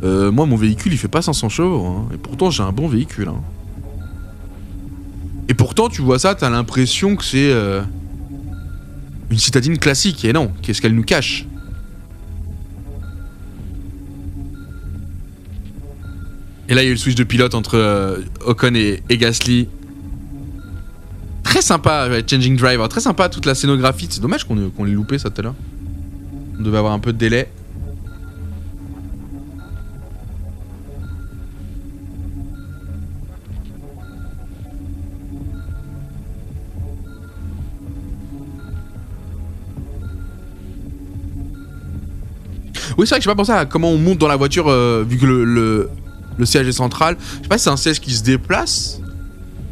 Speaker 1: Moi, mon véhicule, il fait pas 500 chevaux. Hein. Et pourtant, j'ai un bon véhicule. Hein. Et pourtant, tu vois ça, t'as l'impression que c'est une citadine classique. Et non, qu'est-ce qu'elle nous cache? Et là, il y a eu le switch de pilote entre Ocon et Gasly. Très sympa, Changing Driver. Très sympa, toute la scénographie. C'est dommage qu'on l'ait loupé ça tout à l'heure. On devait avoir un peu de délai. Oui, c'est vrai que j'ai pas pensé à comment on monte dans la voiture vu que le siège est central. Je sais pas si c'est un siège qui se déplace.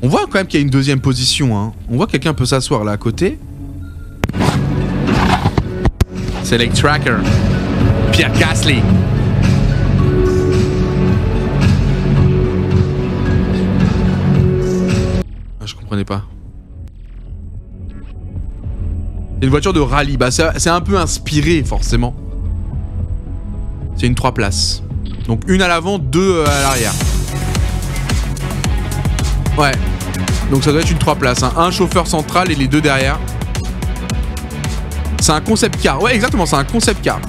Speaker 1: On voit quand même qu'il y a une deuxième position. Hein. On voit que quelqu'un peut s'asseoir là à côté. Select Tracker. Pierre Gasly. Ah, je comprenais pas. C'est une voiture de rallye. Bah, c'est un peu inspiré forcément. C'est une 3 places. Donc une à l'avant, 2 à l'arrière. Ouais. Donc ça doit être une 3 places. Hein. Un chauffeur central et les 2 derrière. C'est un concept car. Ouais, exactement, c'est un concept car.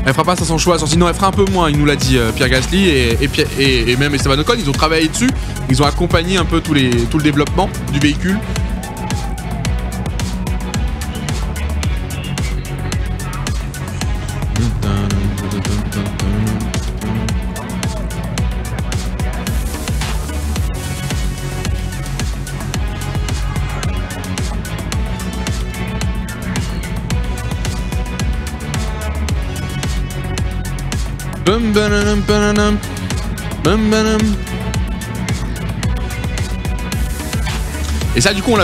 Speaker 1: Elle fera pas 500 choix. Sinon, elle fera un peu moins, il nous l'a dit Pierre Gasly et même Esteban Ocon. Ils ont travaillé dessus. Ils ont accompagné un peu tout le développement du véhicule. Et ça, du coup, on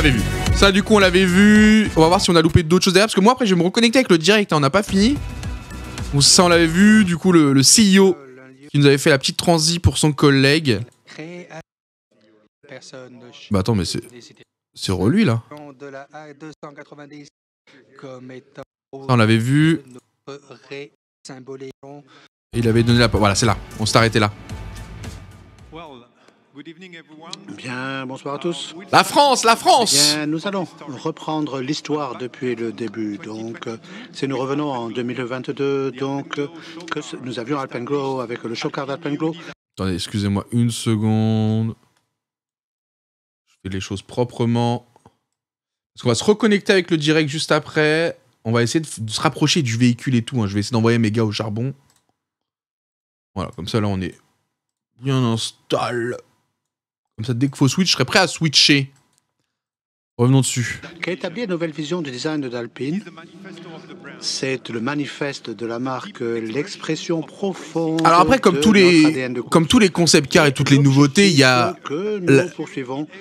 Speaker 1: l'avait vu. On va voir si on a loupé d'autres choses derrière. Parce que moi, après, je vais me reconnecter avec le direct. On n'a pas fini. Donc, ça, on l'avait vu. Du coup, le CEO qui nous avait fait la petite transi pour son collègue. Bah, attends, mais c'est relui, là. Ça, on l'avait vu. Et il avait donné la... Voilà, c'est là. On s'est arrêté là.
Speaker 7: Bien, bonsoir à tous.
Speaker 1: La France, la France.
Speaker 7: Bien, nous allons reprendre l'histoire depuis le début. Donc, si nous revenons en 2022, donc, que nous avions Alpenglow avec le chocard d'Alpenglow.
Speaker 1: Attendez, excusez-moi une seconde. Je fais les choses proprement. Parce qu'on va se reconnecter avec le direct juste après. On va essayer de se rapprocher du véhicule et tout. Hein. Je vais essayer d'envoyer mes gars au charbon. Voilà, comme ça, là, on est bien installé. Comme ça, dès qu'il faut switch, je serai prêt à switcher. Revenons dessus.
Speaker 7: Qui a établi une nouvelle vision du design d'Alpine. C'est le manifeste de la marque, l'expression profonde.
Speaker 1: Alors après, comme tous les concept cars et toutes les nouveautés, il y a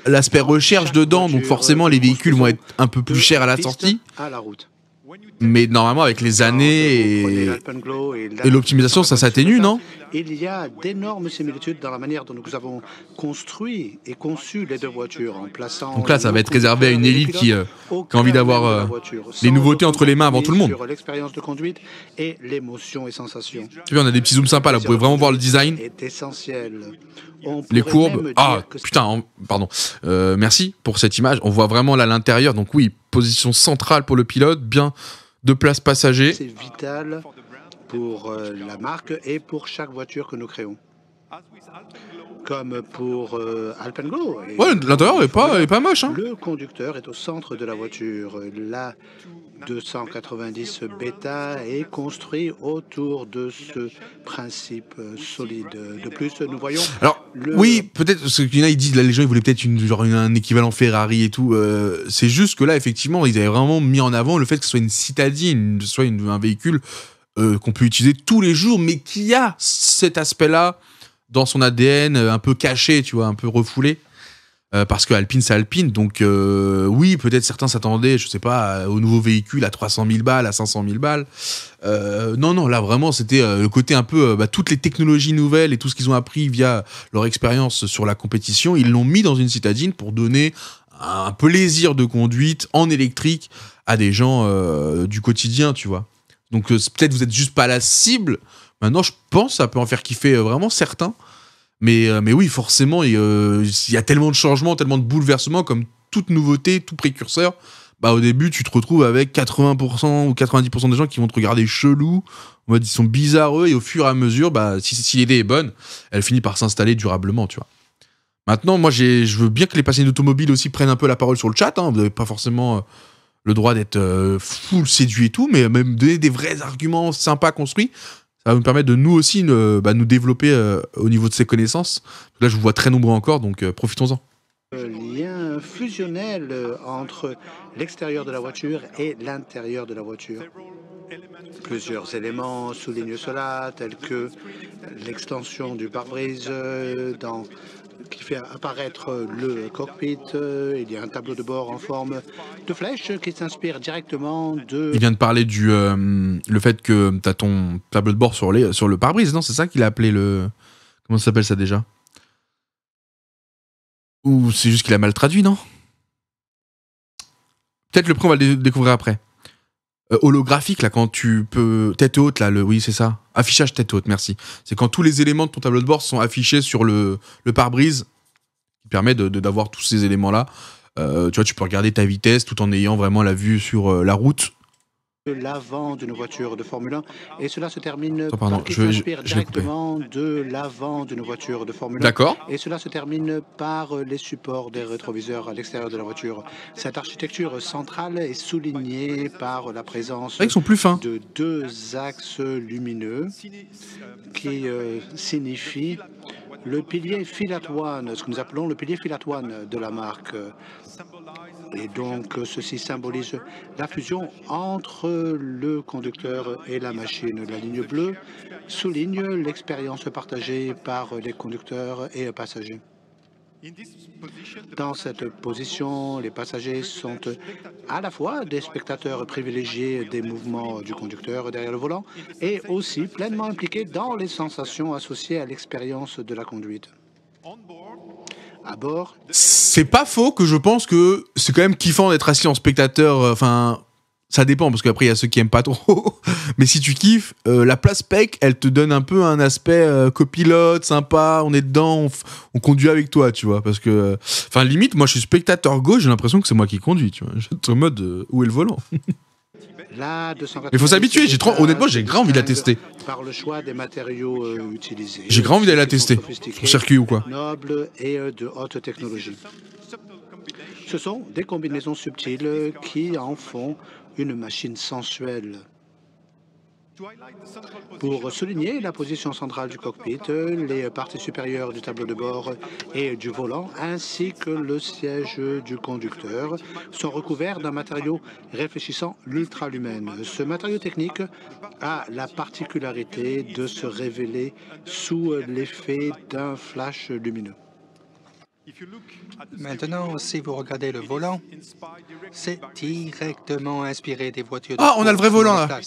Speaker 1: l'aspect recherche dedans. Donc forcément, les véhicules vont être un peu plus chers à la sortie. Mais normalement, avec les années et l'optimisation, ça s'atténue, non?
Speaker 7: Il y a d'énormes similitudes dans la manière dont nous avons construit et conçu les deux voitures en plaçant...
Speaker 1: Donc là, ça va être réservé à une élite qui a envie d'avoir les nouveautés entre les mains avant tout le monde.
Speaker 7: Sur l'expérience de conduite et l'émotion et sensation.
Speaker 1: Tu vois, on a des petits zooms sympas là, vous pouvez vraiment voir le design.
Speaker 7: Est essentiel.
Speaker 1: Les courbes. Ah, putain, pardon. Merci pour cette image. On voit vraiment là l'intérieur. Donc oui, position centrale pour le pilote, bien de place passager.
Speaker 7: C'est vital pour la marque et pour chaque voiture que nous créons. Comme pour Alpenglow.
Speaker 1: Ouais, l'intérieur est pas moche. Hein.
Speaker 7: Le conducteur est au centre de la voiture. La 290 Beta est construit autour de ce principe solide. De plus, nous voyons...
Speaker 1: Alors, oui, peut-être, ce qu'il y en a, ils disent, là, les gens, ils voulaient peut-être un équivalent Ferrari et tout. C'est juste que là, effectivement, ils avaient vraiment mis en avant le fait que ce soit une citadine, soit un véhicule qu'on peut utiliser tous les jours, mais qui a cet aspect-là dans son ADN, un peu caché, tu vois, un peu refoulé. Parce que Alpine, c'est Alpine. Donc, oui, peut-être certains s'attendaient, je sais pas, au nouveau véhicule à 300 000 balles, à 500 000 balles. Non, là, vraiment, c'était le côté un peu... toutes les technologies nouvelles et tout ce qu'ils ont appris via leur expérience sur la compétition, ils l'ont mis dans une citadine pour donner un plaisir de conduite en électrique à des gens du quotidien, tu vois. Donc, peut-être vous êtes juste pas la cible. Maintenant, je pense que ça peut en faire kiffer vraiment certains. Mais oui, forcément, il y a tellement de changements, tellement de bouleversements, comme toute nouveauté, tout précurseur. Au début, tu te retrouves avec 80% ou 90% des gens qui vont te regarder chelou, en mode ils sont bizarreux, et au fur et à mesure, si l'idée est bonne, elle finit par s'installer durablement, tu vois. Maintenant, moi, je veux bien que les passionnés d'automobile aussi prennent un peu la parole sur le chat. Hein. Vous n'avez pas forcément le droit d'être full séduit et tout, mais même donner des vrais arguments sympas construits. Ça va nous permettre de nous aussi nous développer au niveau de ces connaissances. Là, je vous vois très nombreux encore, donc profitons-en.
Speaker 7: Lien fusionnel entre l'extérieur de la voiture et l'intérieur de la voiture. Plusieurs éléments soulignent cela, tels que l'extension du pare-brise qui fait apparaître le cockpit. Il y a un tableau de bord en forme de flèche qui s'inspire directement de...
Speaker 1: Il vient de parler du le fait que tu as ton tableau de bord sur le pare-brise, non? C'est ça qu'il a appelé le... Comment ça s'appelle ça déjà? Ou c'est juste qu'il a mal traduit, non? Peut-être le premier, on va le découvrir après. Holographique, là, quand tu peux... Tête haute, là, oui, c'est ça. Affichage tête haute, merci. C'est quand tous les éléments de ton tableau de bord sont affichés sur le pare-brise, qui permet d'avoir tous ces éléments-là. Tu vois, tu peux regarder ta vitesse tout en ayant vraiment la vue sur la route.
Speaker 7: L'avant d'une voiture de Formule 1 et cela se termine
Speaker 1: directement
Speaker 7: de l'avant d'une voiture de Formule 1.
Speaker 1: D'accord.
Speaker 7: Et cela se termine par les supports des rétroviseurs à l'extérieur de la voiture. Cette architecture centrale est soulignée par la présence
Speaker 1: de
Speaker 7: 2 axes lumineux qui signifient le pilier filatoine, ce que nous appelons le pilier filatoine de la marque. Et donc, ceci symbolise la fusion entre le conducteur et la machine. La ligne bleue souligne l'expérience partagée par les conducteurs et passagers. Dans cette position, les passagers sont à la fois des spectateurs privilégiés des mouvements du conducteur derrière le volant et aussi pleinement impliqués dans les sensations associées à l'expérience de la conduite. À bord.
Speaker 1: C'est pas faux que je pense que c'est quand même kiffant d'être assis en spectateur. Enfin, ça dépend parce qu'après il y a ceux qui aiment pas trop. Mais si tu kiffes, la place spec, elle te donne un peu un aspect copilote, sympa. On est dedans, on conduit avec toi, tu vois. Parce que, enfin, limite, moi je suis spectateur gauche, j'ai l'impression que c'est moi qui conduis, tu vois. Je suis en mode où est le volant. Il faut s'habituer. Honnêtement, j'ai grand envie de la tester.
Speaker 7: Par le choix des matériaux utilisés.
Speaker 1: J'ai grand envie d'aller la tester sur circuit ou quoi.
Speaker 7: Noble et de haute technologie. Ce sont des combinaisons subtiles qui en font une machine sensuelle. Pour souligner la position centrale du cockpit, les parties supérieures du tableau de bord et du volant, ainsi que le siège du conducteur, sont recouverts d'un matériau réfléchissant l'ultralumène. Ce matériau technique a la particularité de se révéler sous l'effet d'un flash lumineux.
Speaker 4: Maintenant, si vous regardez le volant, c'est directement inspiré des voitures de
Speaker 1: Ah, on a le vrai volant là.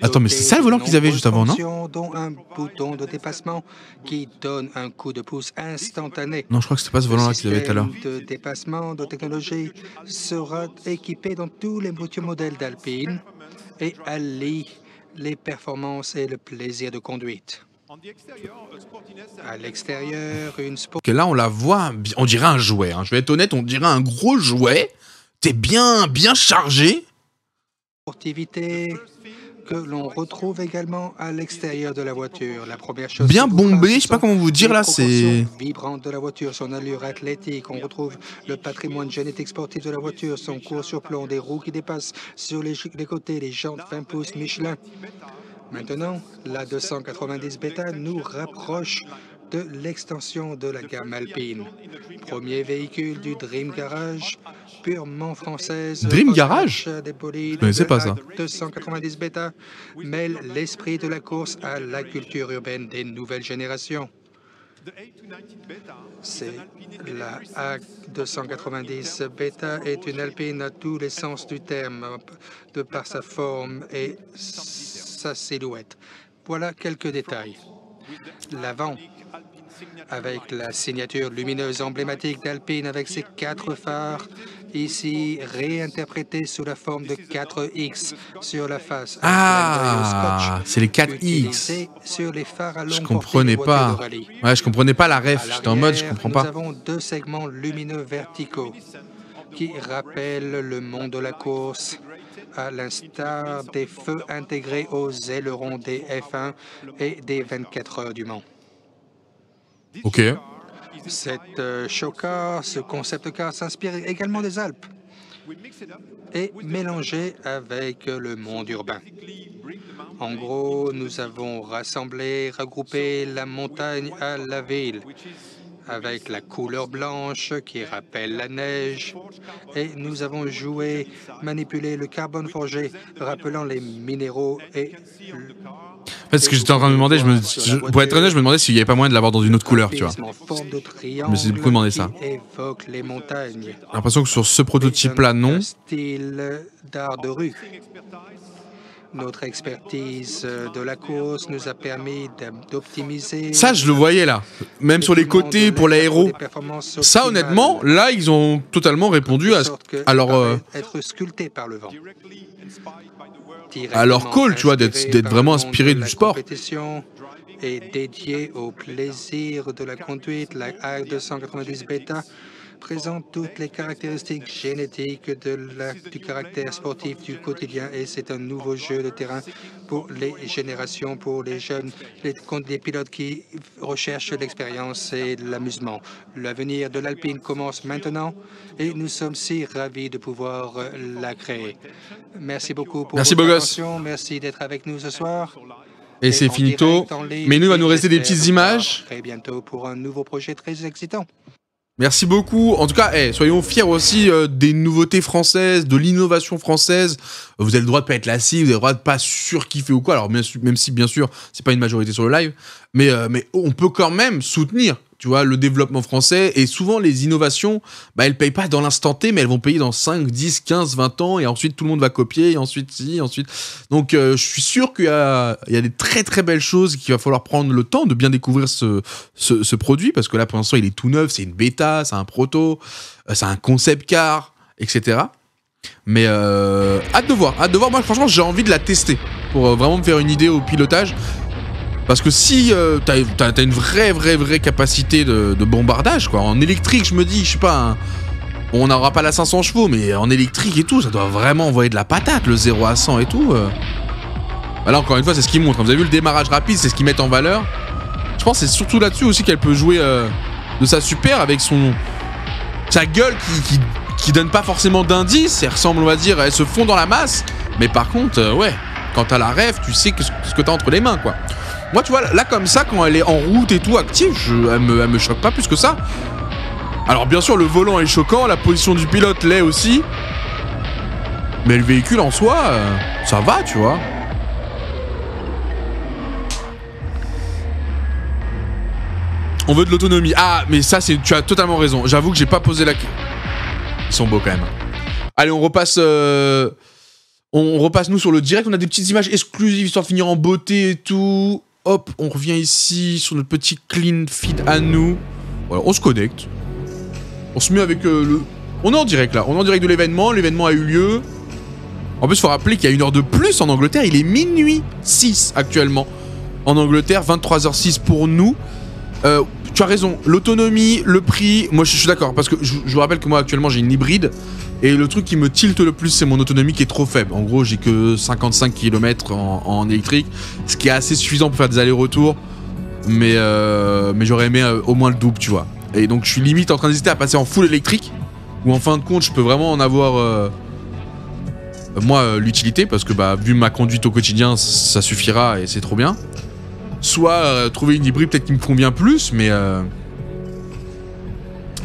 Speaker 1: Attends, mais c'est ça le volant qu'ils avaient juste avant, non?
Speaker 4: Dont un bouton de dépassement qui donne un coup de pouce instantané.
Speaker 1: Non, je crois que c'était pas ce volant-là qu'ils avaient tout à l'heure.
Speaker 4: Le dépassement de technologie sera équipé dans tous les voitures modèles d'Alpine et allie les performances et le plaisir de conduite. À l'extérieur, une sport...
Speaker 1: Là, on la voit, on dirait un jouet. Hein. Je vais être honnête, on dirait un gros jouet. T'es bien chargé.
Speaker 4: Sportivité que l'on retrouve également à l'extérieur de la voiture. La première chose
Speaker 1: bien bombé, je sais pas comment vous dire là, c'est
Speaker 4: vibrante de la voiture, son allure athlétique. On retrouve le patrimoine génétique sportif de la voiture, son court surplomb, des roues qui dépassent sur les côtés, les jantes 20 pouces Michelin. Maintenant, la 290 Beta nous rapproche de l'extension de la gamme alpine. Premier véhicule du Dream Garage, purement française.
Speaker 1: Dream Garage? Je connaissais pas ça.
Speaker 4: 290 Beta mêle l'esprit de la course à la culture urbaine des nouvelles générations. C'est la A290 Beta est une alpine à tous les sens du terme, de par sa forme et sa silhouette. Voilà quelques détails. L'avant, avec la signature lumineuse emblématique d'Alpine avec ses 4 phares, ici réinterprétés sous la forme de 4X sur la face.
Speaker 1: Ah, c'est les 4X.
Speaker 4: Sur les phares à longue
Speaker 1: je comprenais pas. Ouais, je comprenais pas la ref. J'étais en mode, je comprends pas.
Speaker 4: Nous avons 2 segments lumineux verticaux qui rappellent le monde de la course, à l'instar des feux intégrés aux ailerons des F1 et des 24 heures du Mans.
Speaker 1: Ok.
Speaker 4: Cette show car, ce concept car s'inspire également des Alpes et mélangé avec le monde urbain. En gros, nous avons regroupé la montagne à la ville avec la couleur blanche qui rappelle la neige, et nous avons manipulé le carbone forgé, rappelant les minéraux et...
Speaker 1: En fait, ce que j'étais en train de me demander, pour être honnête, je me demandais s'il n'y avait pas moyen de l'avoir dans une autre couleur, tu vois. Je me suis beaucoup demandé ça. J'ai l'impression que sur ce prototype-là, non.
Speaker 4: Style d'art de rue. Notre expertise de la course nous a permis d'optimiser...
Speaker 1: Ça, je le voyais là. Même sur les côtés, pour l'aéro. Ça, honnêtement, là, ils ont totalement répondu à leur...
Speaker 4: être sculpté par le vent.
Speaker 1: À leur call, tu vois, d'être vraiment inspiré du sport.
Speaker 4: Et dédié au plaisir de la conduite, la A290 Beta présente toutes les caractéristiques génétiques du caractère sportif du quotidien, et c'est un nouveau jeu de terrain pour les générations, pour les jeunes, les pilotes qui recherchent l'expérience et l'amusement. L'avenir de l'Alpine commence maintenant et nous sommes si ravis de pouvoir la créer. Merci beaucoup pour votre attention, merci d'être avec nous ce soir.
Speaker 1: Et c'est finito, mais nous, il va nous rester des petites images.
Speaker 4: Très bientôt pour un nouveau projet très excitant.
Speaker 1: Merci beaucoup. En tout cas, soyons fiers aussi des nouveautés françaises, de l'innovation française. Vous avez le droit de pas être lassif, vous avez le droit de pas surkiffer ou quoi. Alors même si bien sûr, c'est pas une majorité sur le live, mais on peut quand même soutenir, tu vois, le développement français. Et souvent, les innovations, elles payent pas dans l'instant T, mais elles vont payer dans 5, 10, 15, 20 ans. Et ensuite, tout le monde va copier. Et ensuite, ensuite. Donc, je suis sûr qu'il y a des très, très belles choses qu'il va falloir prendre le temps de bien découvrir ce produit. Parce que là, pour l'instant, il est tout neuf. C'est une bêta, c'est un proto, c'est un concept car, etc. Mais hâte de voir. Moi, franchement, j'ai envie de la tester pour vraiment me faire une idée au pilotage. Parce que si t'as une vraie capacité de bombardage, quoi. En électrique, je me dis, je sais pas, on n'aura pas la 500 chevaux, mais en électrique et tout, ça doit vraiment envoyer de la patate, le 0 à 100 et tout. Là, encore une fois, c'est ce qu'ils montrent. Vous avez vu le démarrage rapide, c'est ce qu'ils mettent en valeur. Je pense que c'est surtout là-dessus aussi qu'elle peut jouer de sa super avec sa gueule qui donne pas forcément d'indices. Elle ressemble, on va dire, elle se fond dans la masse. Mais par contre, ouais, quand t'as la ref, tu sais ce que t'as entre les mains, quoi. Moi, tu vois, là, comme ça, quand elle est en route et tout, active, elle me choque pas plus que ça. Alors, bien sûr, le volant est choquant, la position du pilote l'est aussi. Mais le véhicule en soi, ça va, tu vois. On veut de l'autonomie. Ah, mais ça, tu as totalement raison. J'avoue que j'ai pas posé la... Ils sont beaux, quand même. Allez, on repasse... On repasse, nous, sur le direct. On a des petites images exclusives, histoire de finir en beauté et tout. Hop, on revient ici sur notre petit clean feed à nous. Voilà, on se connecte. On se met avec le... On est en direct là, on est en direct de l'événement. L'événement a eu lieu. En plus, il faut rappeler qu'il y a 1 heure de plus en Angleterre. Il est minuit 6 actuellement. En Angleterre, 23h06 pour nous. tu as raison, l'autonomie, le prix, moi je suis d'accord, parce que je vous rappelle que moi actuellement j'ai une hybride, et le truc qui me tilte le plus c'est mon autonomie qui est trop faible. En gros j'ai que 55 km en électrique, ce qui est assez suffisant pour faire des allers-retours, mais j'aurais aimé au moins le double, tu vois. Et donc je suis limite en train d'hésiter à passer en full électrique, où en fin de compte je peux vraiment en avoir moi l'utilité, parce que bah vu ma conduite au quotidien ça suffira et c'est trop bien. Soit trouver une hybride peut-être qui me convient plus, mais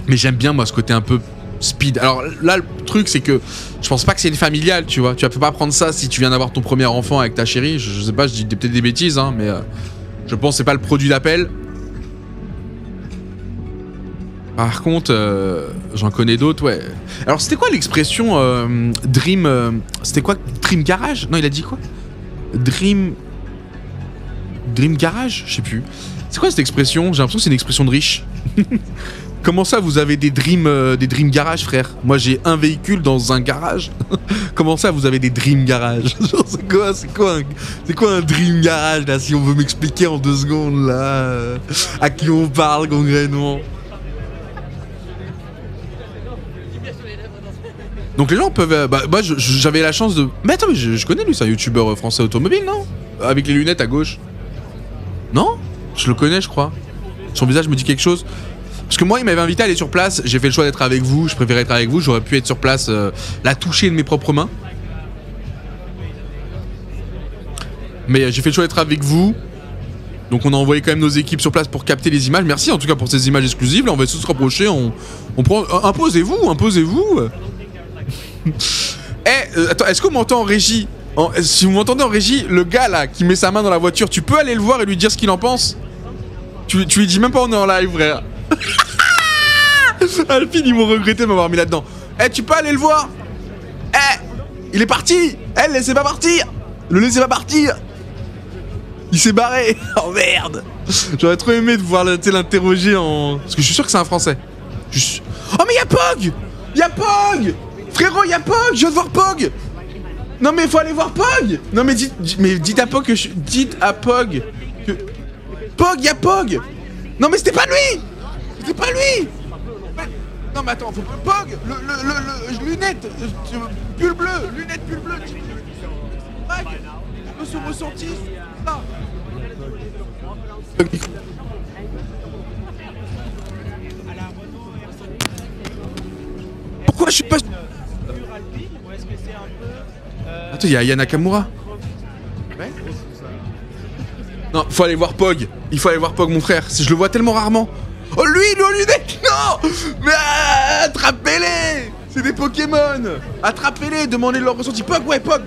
Speaker 1: j'aime bien moi ce côté un peu speed. Alors là le truc c'est que je pense pas que c'est une familiale, tu vois. Tu peux pas prendre ça si tu viens d'avoir ton premier enfant avec ta chérie. Je sais pas, je dis peut-être des bêtises, hein, mais je pense que c'est pas le produit d'appel. Par contre, j'en connais d'autres, ouais. Alors c'était quoi l'expression Dream... c'était quoi Dream Garage? Non, il a dit quoi? Dream Garage? Je sais plus. C'est quoi cette expression? J'ai l'impression que c'est une expression de riche. Comment ça, vous avez des Dream Garage, frère? Moi, j'ai un véhicule dans un garage. Comment ça, vous avez des Dream Garage? C'est quoi un Dream Garage, là? Si on veut m'expliquer en 2 secondes, là... à qui on parle, concrètement? Donc les gens peuvent... bah j'avais la chance de... Mais attends, mais je connais lui, c'est un youtubeur français automobile, non? Avec les lunettes à gauche. Non? Je le connais, je crois. Son visage me dit quelque chose. Parce que moi, il m'avait invité à aller sur place. J'ai fait le choix d'être avec vous. Je préférais être avec vous. J'aurais pu être sur place, la toucher de mes propres mains. Mais j'ai fait le choix d'être avec vous. Donc on a envoyé quand même nos équipes sur place pour capter les images. Merci en tout cas pour ces images exclusives. Là, on va essayer de se rapprocher. On prend... Imposez-vous, imposez-vous. Attends, est-ce qu'on m'entend en régie? Si vous m'entendez en régie, le gars là qui met sa main dans la voiture, tu peux aller le voir et lui dire ce qu'il en pense? Tu lui dis même pas on est en live, frère. Alpine, ils m'ont regretté de m'avoir mis là-dedans. Tu peux aller le voir? Il est parti. Le laissez pas partir. Le laissez pas partir. Il s'est barré. Oh merde. J'aurais trop aimé de voir l'interroger en... Parce que je suis sûr que c'est un français. Oh mais y'a Pog. Y'a Pog. Frérot, y'a Pog, je viens de voir Pog. Non mais faut aller voir Pog. Non mais dites à Pog que je... Dites à Pog que... Pog, y'a Pog. Non mais c'était pas lui. C'était pas lui. Non mais attends, faut... Pog, le lunette, pull bleu, lunette pull bleu. Je se ressentir ça. Pourquoi je suis pas... Attends, il y a Nakamura. Ouais. Non, faut aller voir Pog. Il faut aller voir Pog, mon frère. Je le vois tellement rarement. Oh, lui, il est aux lunettes. Non. Mais attrapez-les. C'est des Pokémon. Attrapez-les, demandez leur ressenti. Pog, ouais, Pog.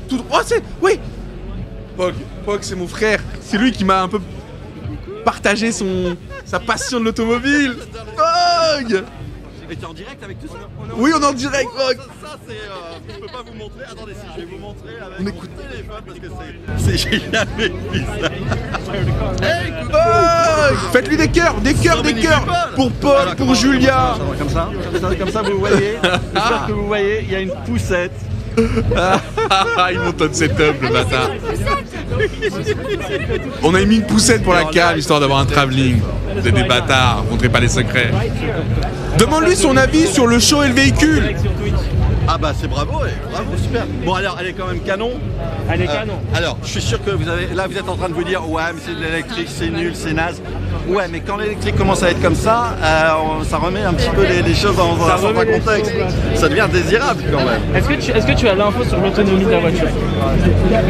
Speaker 1: Tout... Oh, c'est... Oui. Pog, c'est mon frère. C'est lui qui m'a un peu partagé sa passion de l'automobile. Pog.
Speaker 8: Et t'es en direct avec tout ça?
Speaker 1: Oui, on est en direct, Pog.
Speaker 8: Ça, c'est... je peux pas vous montrer. Attendez, si je vais vous montrer avec mon téléphone parce que c'est... J'ai jamais vu ça. Hey,
Speaker 1: Pog. Faites-lui des cœurs. Pour Pog, pour Julia.
Speaker 8: Comme ça, vous voyez. J'espère que vous voyez, il y a une poussette.
Speaker 1: Il monte setup, le bâtard. On a mis une poussette pour la cave, histoire d'avoir un travelling. Vous êtes des bâtards, montrez pas les secrets. Demande-lui son avis sur le show et le véhicule.
Speaker 8: Ah bah c'est bravo, super. Bon alors, elle est quand même canon.
Speaker 9: Elle est canon.
Speaker 8: Alors, je suis sûr que vous êtes en train de vous dire, ouais mais c'est de l'électrique, c'est nul, c'est naze. Ouais, mais quand l'électrique commence à être comme ça, ça remet un petit peu les choses dans un certain contexte. Ça devient désirable quand même.
Speaker 9: Est-ce que tu as l'info sur l'autonomie de la voiture?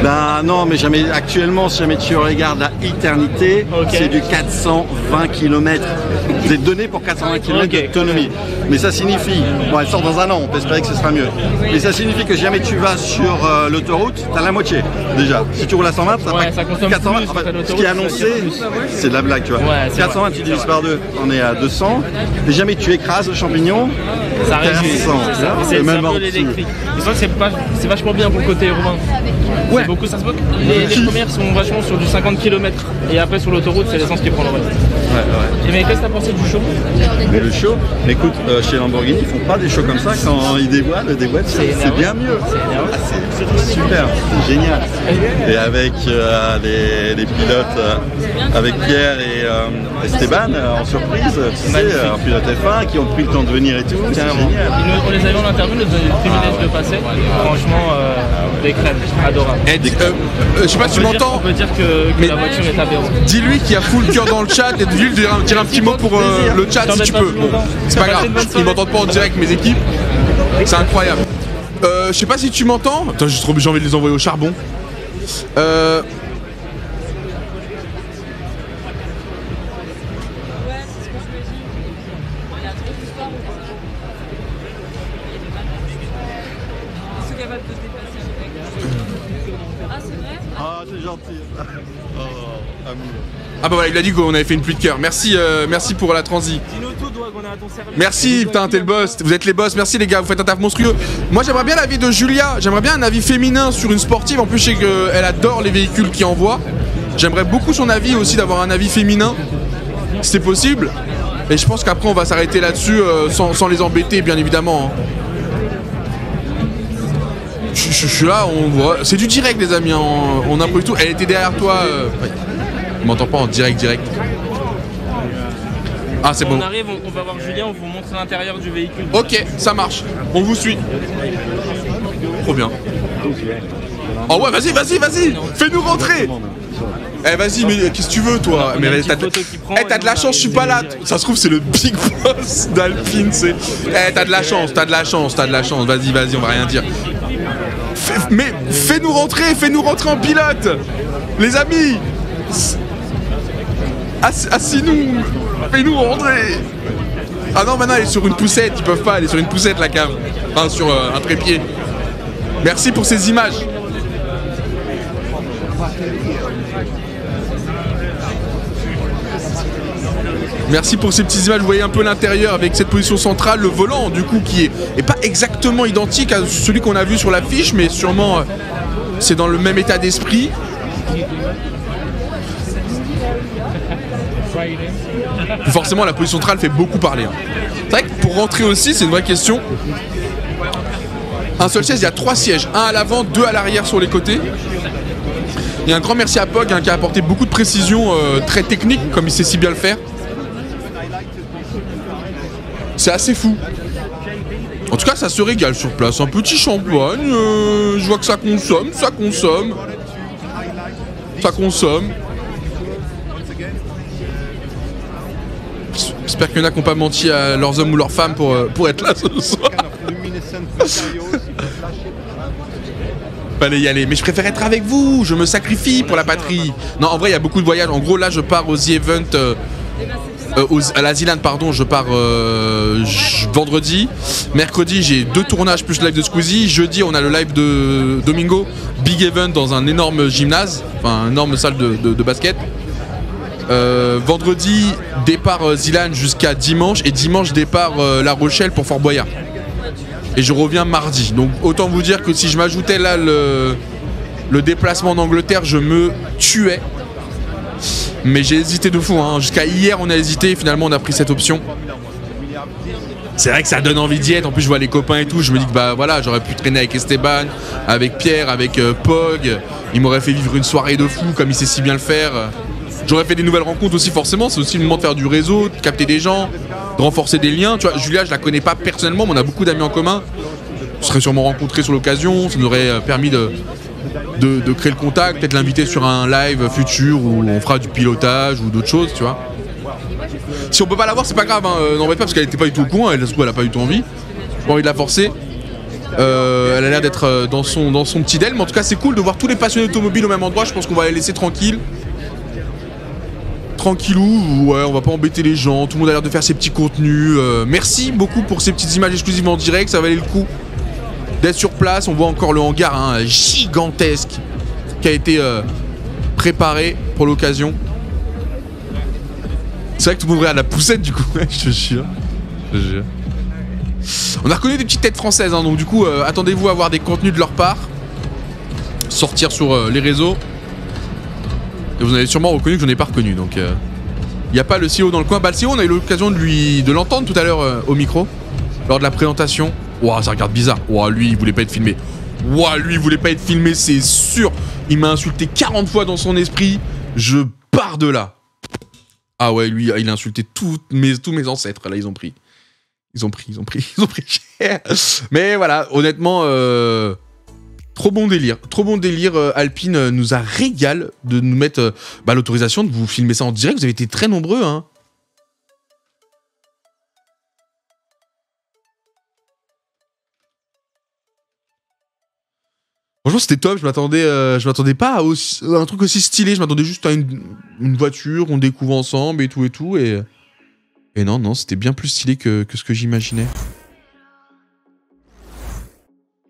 Speaker 8: Ben non, mais jamais, actuellement, si jamais tu regardes la éternité, c'est du 420 km. Vous êtes donné pour 420 km d'autonomie. Mais ça signifie, bon elle sort dans un an, on peut espérer que ce sera mieux. Mais ça signifie que jamais tu vas sur l'autoroute, t'as la moitié déjà. Si tu roules à 120, ça consomme 420. Plus, ce qui est annoncé, c'est de la blague, tu vois. Ouais, 420, tu divises par 2, on est à 200. Et jamais tu écrases le champignon,
Speaker 9: ça réduit. C'est même en l'électrique. C'est vrai que c'est vachement bien pour le côté urbain. Ouais. Beaucoup, ça se voit. Les premières sont vachement sur du 50 km et après sur l'autoroute, c'est l'essence qui prend le reste. Mais qu'est-ce que t'as pensé du show?
Speaker 8: Mais le show, écoute, chez Lamborghini, ils font pas des shows comme ça quand ils dévoilent, c'est bien mieux. C'est super, c'est génial. Et avec les pilotes, avec Pierre et Esteban en surprise, tu sais, en pilote F1 qui ont pris le temps de venir et tout, c'est génial.
Speaker 9: On les a eu en interview, nous avons eu le privilège de passer. Franchement, des crèmes, adorables.
Speaker 1: Je sais pas si tu m'entends.
Speaker 9: On peut dire que la voiture est aberrante.
Speaker 1: Dis-lui qu'il y a full cœur dans le chat et dis-lui de dire un petit mot pour le chat si tu peux. Bon, c'est pas grave, ils m'entendent pas en direct mes équipes. C'est incroyable. Je sais pas si tu m'entends. Attends, j'ai envie de les envoyer au charbon.
Speaker 8: Ah, c'est gentil. Oh, amour.
Speaker 1: Ah bah voilà, il a dit qu'on avait fait une pluie de cœur. Merci, merci pour la transi. Merci, putain, t'es le boss. Vous êtes les boss. Merci les gars, vous faites un taf monstrueux. Moi j'aimerais bien l'avis de Julia. J'aimerais bien un avis féminin sur une sportive. En plus je sais qu'elle adore les véhicules qui envoient. J'aimerais beaucoup son avis aussi, d'avoir un avis féminin. Si c'est possible. Et je pense qu'après on va s'arrêter là-dessus sans les embêter bien évidemment. Je suis là, on voit. C'est du direct les amis, on improvise tout. Elle était derrière toi. On m'entend pas en direct. Ah c'est bon.
Speaker 9: On arrive, on va voir Julien, on vous montre l'intérieur du véhicule.
Speaker 1: Ok, ça marche. On vous suit. Trop bien. Oh ouais, vas-y. Fais-nous rentrer. Eh vas-y, mais qu'est-ce que tu veux toi? Mais t'as de la chance, je suis pas là. Ça se trouve c'est le big boss d'Alpine, c'est. T'as de la chance. Vas-y, on va rien dire. Mais fais-nous rentrer en pilote. Les amis. Assis-nous. Fais-nous rentrer. Ah non, maintenant elle est sur une poussette, ils peuvent pas, elle est sur une poussette la cave. Enfin sur un trépied. Merci pour ces images. Merci pour ces petites images, vous voyez un peu l'intérieur avec cette position centrale, le volant du coup qui est pas exactement identique à celui qu'on a vu sur l'affiche, mais sûrement c'est dans le même état d'esprit. Forcément la position centrale fait beaucoup parler. C'est vrai que pour rentrer aussi c'est une vraie question. Un seul siège, il y a 3 sièges, un à l'avant, 2 à l'arrière sur les côtés. Et un grand merci à Pog qui a apporté beaucoup de précision très technique comme il sait si bien le faire. C'est assez fou. En tout cas ça se régale sur place. Un petit champagne, je vois que ça consomme. J'espère qu'il y en a qui n'ont pas menti à leurs hommes ou leurs femmes pour être là ce soir. Fallait y aller, mais je préfère être avec vous, je me sacrifie pour la patrie. Non, en vrai, il y a beaucoup de voyages. En gros, là, je pars au The Event, à la Zealand, pardon, je pars vendredi. Mercredi, j'ai 2 tournages plus le live de Squeezie. Jeudi, on a le live de Domingo, Big Event dans un énorme gymnase, enfin, une énorme salle de basket. Vendredi, départ Zealand jusqu'à dimanche. Et dimanche, départ La Rochelle pour Fort Boyard. Et je reviens mardi. Donc autant vous dire que si je m'ajoutais là le déplacement en Angleterre, je me tuais. Mais j'ai hésité de fou. Hein. Jusqu'à hier, on a hésité. Et finalement, on a pris cette option. C'est vrai que ça donne envie d'y être. En plus, je vois les copains et tout. Je me dis que bah voilà, j'aurais pu traîner avec Esteban, avec Pierre, avec Pog. Il m'aurait fait vivre une soirée de fou comme il sait si bien le faire. J'aurais fait des nouvelles rencontres aussi forcément. C'est aussi le moment de faire du réseau, de capter des gens, de renforcer des liens. Tu vois, Julia, je la connais pas personnellement, mais on a beaucoup d'amis en commun. On serait sûrement rencontrés sur l'occasion. Ça nous aurait permis de créer le contact, peut-être l'inviter sur un live futur où on fera du pilotage ou d'autres choses, tu vois. Si on peut pas la voir, c'est pas grave, hein. N'embête pas parce qu'elle était pas du tout au courant. Elle a pas du tout envie. J'ai pas envie de la forcer. Elle a l'air d'être dans son petit DEL, mais en tout cas, c'est cool de voir tous les passionnés d'automobile au même endroit. Je pense qu'on va les laisser tranquilles. Tranquillou, ouais, on va pas embêter les gens, tout le monde a l'air de faire ses petits contenus. Merci beaucoup pour ces petites images exclusives en direct, ça valait le coup d'être sur place. On voit encore le hangar gigantesque qui a été préparé pour l'occasion. C'est vrai que tout le monde regarde la poussette du coup, je te jure. On a reconnu des petites têtes françaises, hein, donc du coup, attendez-vous à avoir des contenus de leur part, sortir sur les réseaux. Et vous avez sûrement reconnu que je n'en ai pas reconnu, donc Il n'y a pas le CEO dans le coin. Bah, le CEO, on a eu l'occasion de l'entendre tout à l'heure au micro, lors de la présentation. Ouah, ça regarde bizarre. Ouah, lui, il voulait pas être filmé. Ouah, lui, il voulait pas être filmé, c'est sûr. Il m'a insulté 40 fois dans son esprit. Je pars de là. Ah ouais, lui, il a insulté tous mes ancêtres. Là, ils ont pris cher. Mais voilà, honnêtement, trop bon délire. Alpine nous a régalé de nous mettre l'autorisation de vous filmer ça en direct. Vous avez été très nombreux, hein. Franchement, c'était top. Je m'attendais pas à un truc aussi stylé. Je m'attendais juste à une voiture qu'on découvre ensemble et tout. Et non, c'était bien plus stylé que ce que j'imaginais.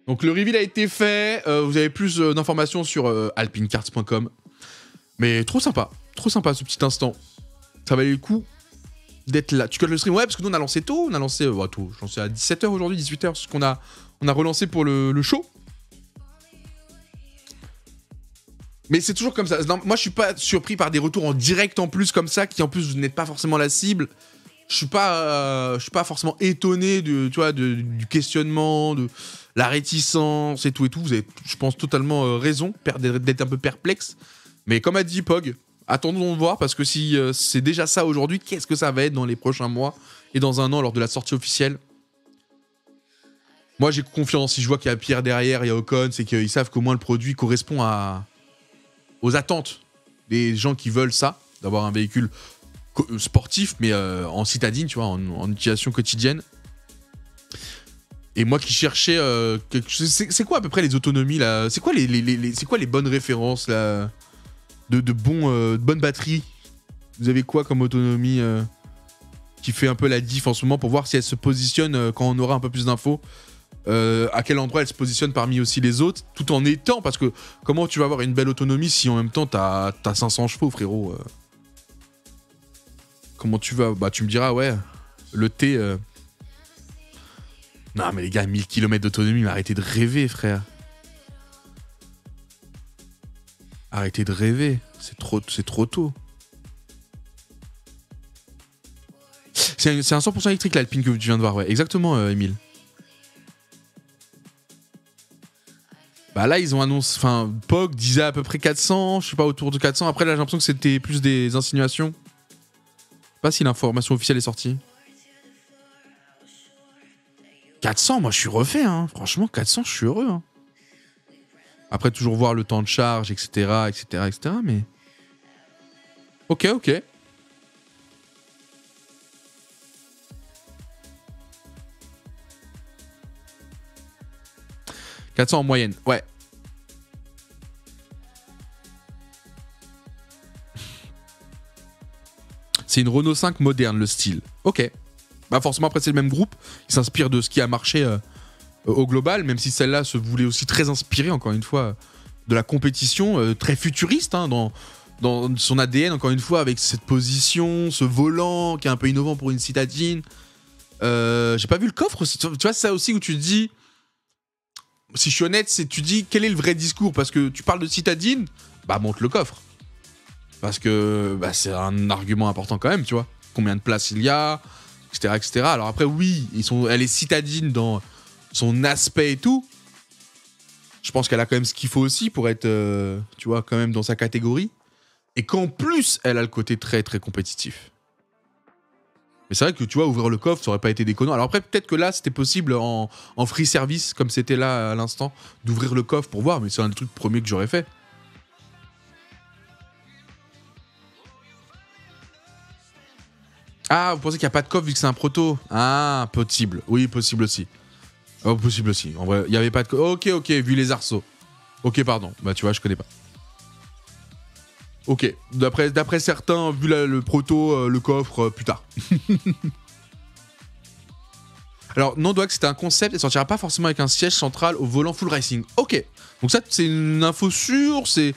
Speaker 1: Donc le reveal a été fait. Vous avez plus d'informations sur alpinecarts.com. Mais trop sympa ce petit instant. Ça valait le coup d'être là. Tu codes le stream? Ouais, parce que nous on a lancé tôt. On a lancé tôt. Je lancé à 17h aujourd'hui, 18h, ce qu'on a relancé pour le show. Mais c'est toujours comme ça. Non, moi, je suis pas surpris par des retours en direct en plus comme ça, qui en plus vous n'êtes pas forcément la cible. Je suis pas forcément étonné du questionnement, de la réticence et tout. Vous avez, je pense, totalement raison d'être un peu perplexe. Mais comme a dit Pog, attendons de voir, parce que si c'est déjà ça aujourd'hui, qu'est-ce que ça va être dans les prochains mois et dans un an lors de la sortie officielle? Moi, j'ai confiance. Si je vois qu'il y a Pierre derrière, il y a Ocon, c'est qu'ils savent qu'au moins le produit correspond aux attentes des gens qui veulent ça, d'avoir un véhicule sportif, mais en citadine, tu vois, en utilisation quotidienne. Et moi qui cherchais... c'est quoi à peu près les autonomies, là? C'est quoi les bonnes références, là, de bonnes batteries? Vous avez quoi comme autonomie qui fait un peu la diff en ce moment, pour voir si elle se positionne quand on aura un peu plus d'infos? À quel endroit elle se positionne parmi aussi les autres, tout en étant, parce que comment tu vas avoir une belle autonomie si en même temps t'as 500 chevaux, frérot? Comment tu vas? Bah tu me diras, ouais, le T... Non mais les gars, 1000 km d'autonomie, mais arrêtez de rêver, frère. Arrêtez de rêver, c'est trop tôt. C'est un 100% électrique l'Alpine que tu viens de voir, ouais, exactement, Emile. Bah là, ils ont annoncé... Enfin, Pog disait à peu près 400, je sais pas, autour de 400. Après, là, j'ai l'impression que c'était plus des insinuations. Je sais pas si l'information officielle est sortie. 400, moi, je suis refait, hein. Franchement, 400, je suis heureux, hein. Après, toujours voir le temps de charge, etc., mais... Ok. 400 en moyenne, ouais. C'est une Renault 5 moderne, le style. Ok. Bah forcément, après, c'est le même groupe. Il s'inspire de ce qui a marché au global, même si celle-là se voulait aussi très inspirée, encore une fois, de la compétition, très futuriste, hein, dans son ADN, encore une fois, avec cette position, ce volant qui est un peu innovant pour une citadine. J'ai pas vu le coffre aussi. Tu vois, c'est ça aussi où tu te dis... Si je suis honnête, tu dis quel est le vrai discours, parce que tu parles de citadine, bah monte le coffre. Parce que bah, c'est un argument important quand même, tu vois. Combien de places il y a, etc. Alors après, oui, elle est citadine dans son aspect et tout. Je pense qu'elle a quand même ce qu'il faut aussi pour être, tu vois, quand même dans sa catégorie. Et qu'en plus, elle a le côté très très compétitif. Mais c'est vrai que, tu vois, ouvrir le coffre, ça aurait pas été déconnant. Alors après, peut-être que là, c'était possible en free service, comme c'était là à l'instant, d'ouvrir le coffre pour voir, mais c'est un des trucs premiers que j'aurais fait. Ah, vous pensez qu'il n'y a pas de coffre vu que c'est un proto? Ah, possible. Oui, possible aussi. Oh, possible aussi. En vrai, il n'y avait pas de coffre. Ok, vu les arceaux. Ok, pardon. Bah, tu vois, je connais pas. Ok, d'après certains, vu le proto, le coffre, plus tard. Alors, Nandoax, c'était un concept et sortira pas forcément avec un siège central au volant full racing. Ok, donc ça, c'est une info sûre, c'était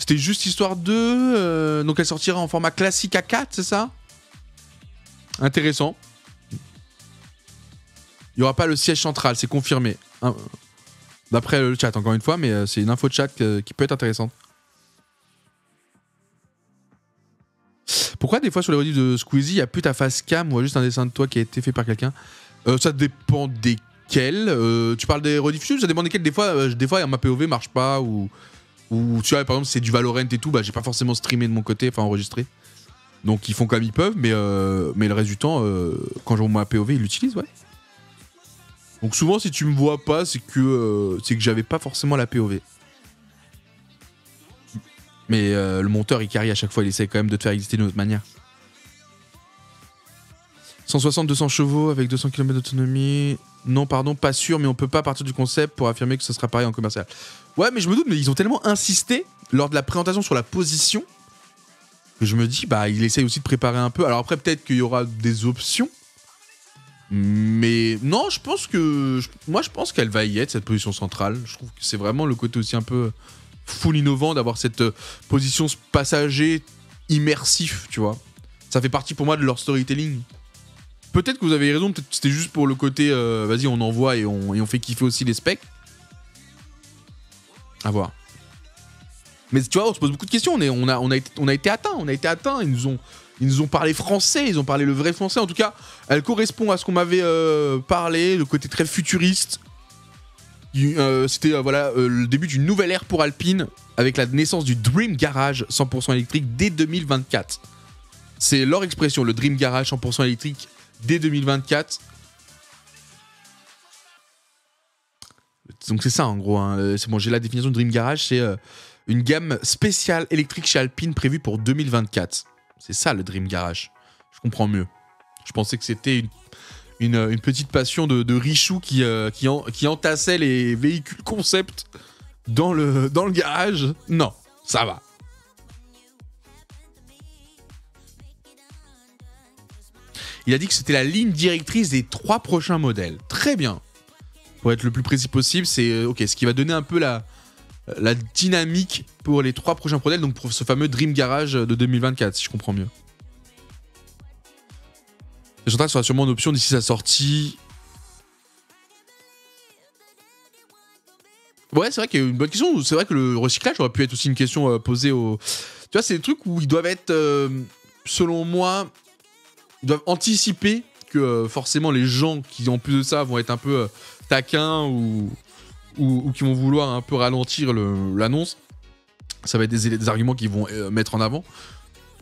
Speaker 1: juste histoire de... donc elle sortira en format classique A4, c'est ça? Intéressant. Il n'y aura pas le siège central, c'est confirmé. D'après le chat, encore une fois, mais c'est une info de chat qui peut être intéressante. Pourquoi des fois sur les rediffs de Squeezie, il n'y a plus ta face cam ou juste un dessin de toi qui a été fait par quelqu'un? Ça dépend desquels. Tu parles des rediffs, ça dépend desquels. Des fois ma POV marche pas ou tu vois, par exemple, c'est du Valorant et tout, bah j'ai pas forcément streamé de mon côté, enfin enregistré. Donc ils font comme ils peuvent, mais le reste du temps, quand j'envoie ma POV, ils l'utilisent, ouais. Donc souvent, si tu me vois pas, c'est que j'avais pas forcément la POV. Mais le monteur, il carry à chaque fois, il essaie quand même de te faire exister d'une autre manière. 160-200 chevaux avec 200 km d'autonomie. Non, pardon, pas sûr, mais on peut pas partir du concept pour affirmer que ce sera pareil en commercial. Ouais, mais je me doute, mais ils ont tellement insisté lors de la présentation sur la position que je me dis, bah, il essaye aussi de préparer un peu. Alors après, peut-être qu'il y aura des options. Mais non, je pense qu'elle va y être, cette position centrale. Je trouve que c'est vraiment le côté aussi un peu full innovant d'avoir cette position passager immersif, tu vois. Ça fait partie pour moi de leur storytelling. Peut-être que vous avez raison, peut-être que c'était juste pour le côté vas-y, on envoie et on fait kiffer aussi les specs. À voir. Mais tu vois, on se pose beaucoup de questions, on a été atteints, ils nous ont parlé français, ils ont parlé le vrai français. En tout cas, elle correspond à ce qu'on m'avait parlé, le côté très futuriste. C'était le début d'une nouvelle ère pour Alpine avec la naissance du Dream Garage 100% électrique dès 2024. C'est leur expression, le Dream Garage 100% électrique dès 2024. Donc c'est ça en gros, hein. C'est bon, j'ai la définition de Dream Garage, c'est une gamme spéciale électrique chez Alpine prévue pour 2024. C'est ça le Dream Garage. Je comprends mieux. Je pensais que c'était une petite passion de Richou qui entassait les véhicules concept dans le garage. Non, ça va. Il a dit que c'était la ligne directrice des 3 prochains modèles. Très bien. Pour être le plus précis possible, c'est ce qui va donner un peu la dynamique pour les 3 prochains modèles, donc pour ce fameux Dream Garage de 2024, si je comprends mieux. Le central sera sûrement une option d'ici sa sortie. Ouais, c'est vrai qu'il y a une bonne question. C'est vrai que le recyclage aurait pu être aussi une question posée aux... Tu vois, c'est des trucs où ils doivent être, selon moi, ils doivent anticiper que forcément les gens qui, en plus de ça, vont être un peu taquins ou qui vont vouloir un peu ralentir l'annonce. Ça va être des arguments qu'ils vont mettre en avant.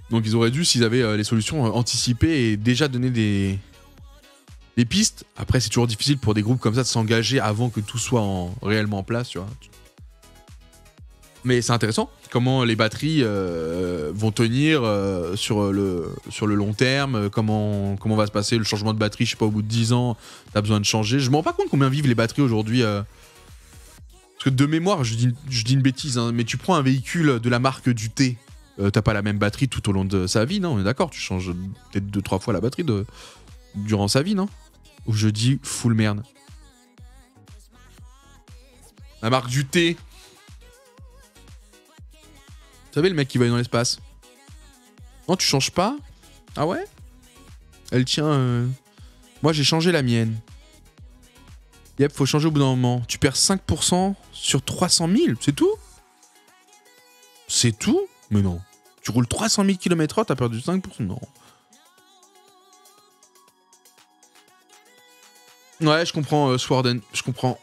Speaker 1: Donc ils auraient dû, s'ils avaient les solutions, anticiper et déjà donner des pistes. Après, c'est toujours difficile pour des groupes comme ça de s'engager avant que tout soit réellement en place, tu vois. Mais c'est intéressant comment les batteries vont tenir sur le long terme, comment va se passer le changement de batterie, je sais pas, au bout de 10 ans, t'as besoin de changer. Je me rends pas compte combien vivent les batteries aujourd'hui. Parce que de mémoire, je dis une bêtise, hein, mais tu prends un véhicule de la marque du T, t'as pas la même batterie tout au long de sa vie, non? On est d'accord, tu changes peut-être 2-3 fois la batterie durant sa vie, non? Ou je dis full merde. La marque du T. Vous savez, le mec qui va aller dans l'espace. Non, tu changes pas? Ah ouais? Elle tient... Moi, j'ai changé la mienne. Yep, faut changer au bout d'un moment. Tu perds 5% sur 300 000, c'est tout? C'est tout? Mais non. Tu roules 300 000 km/h, t'as perdu 5%? Non. Ouais, je comprends, Swarden. Je comprends.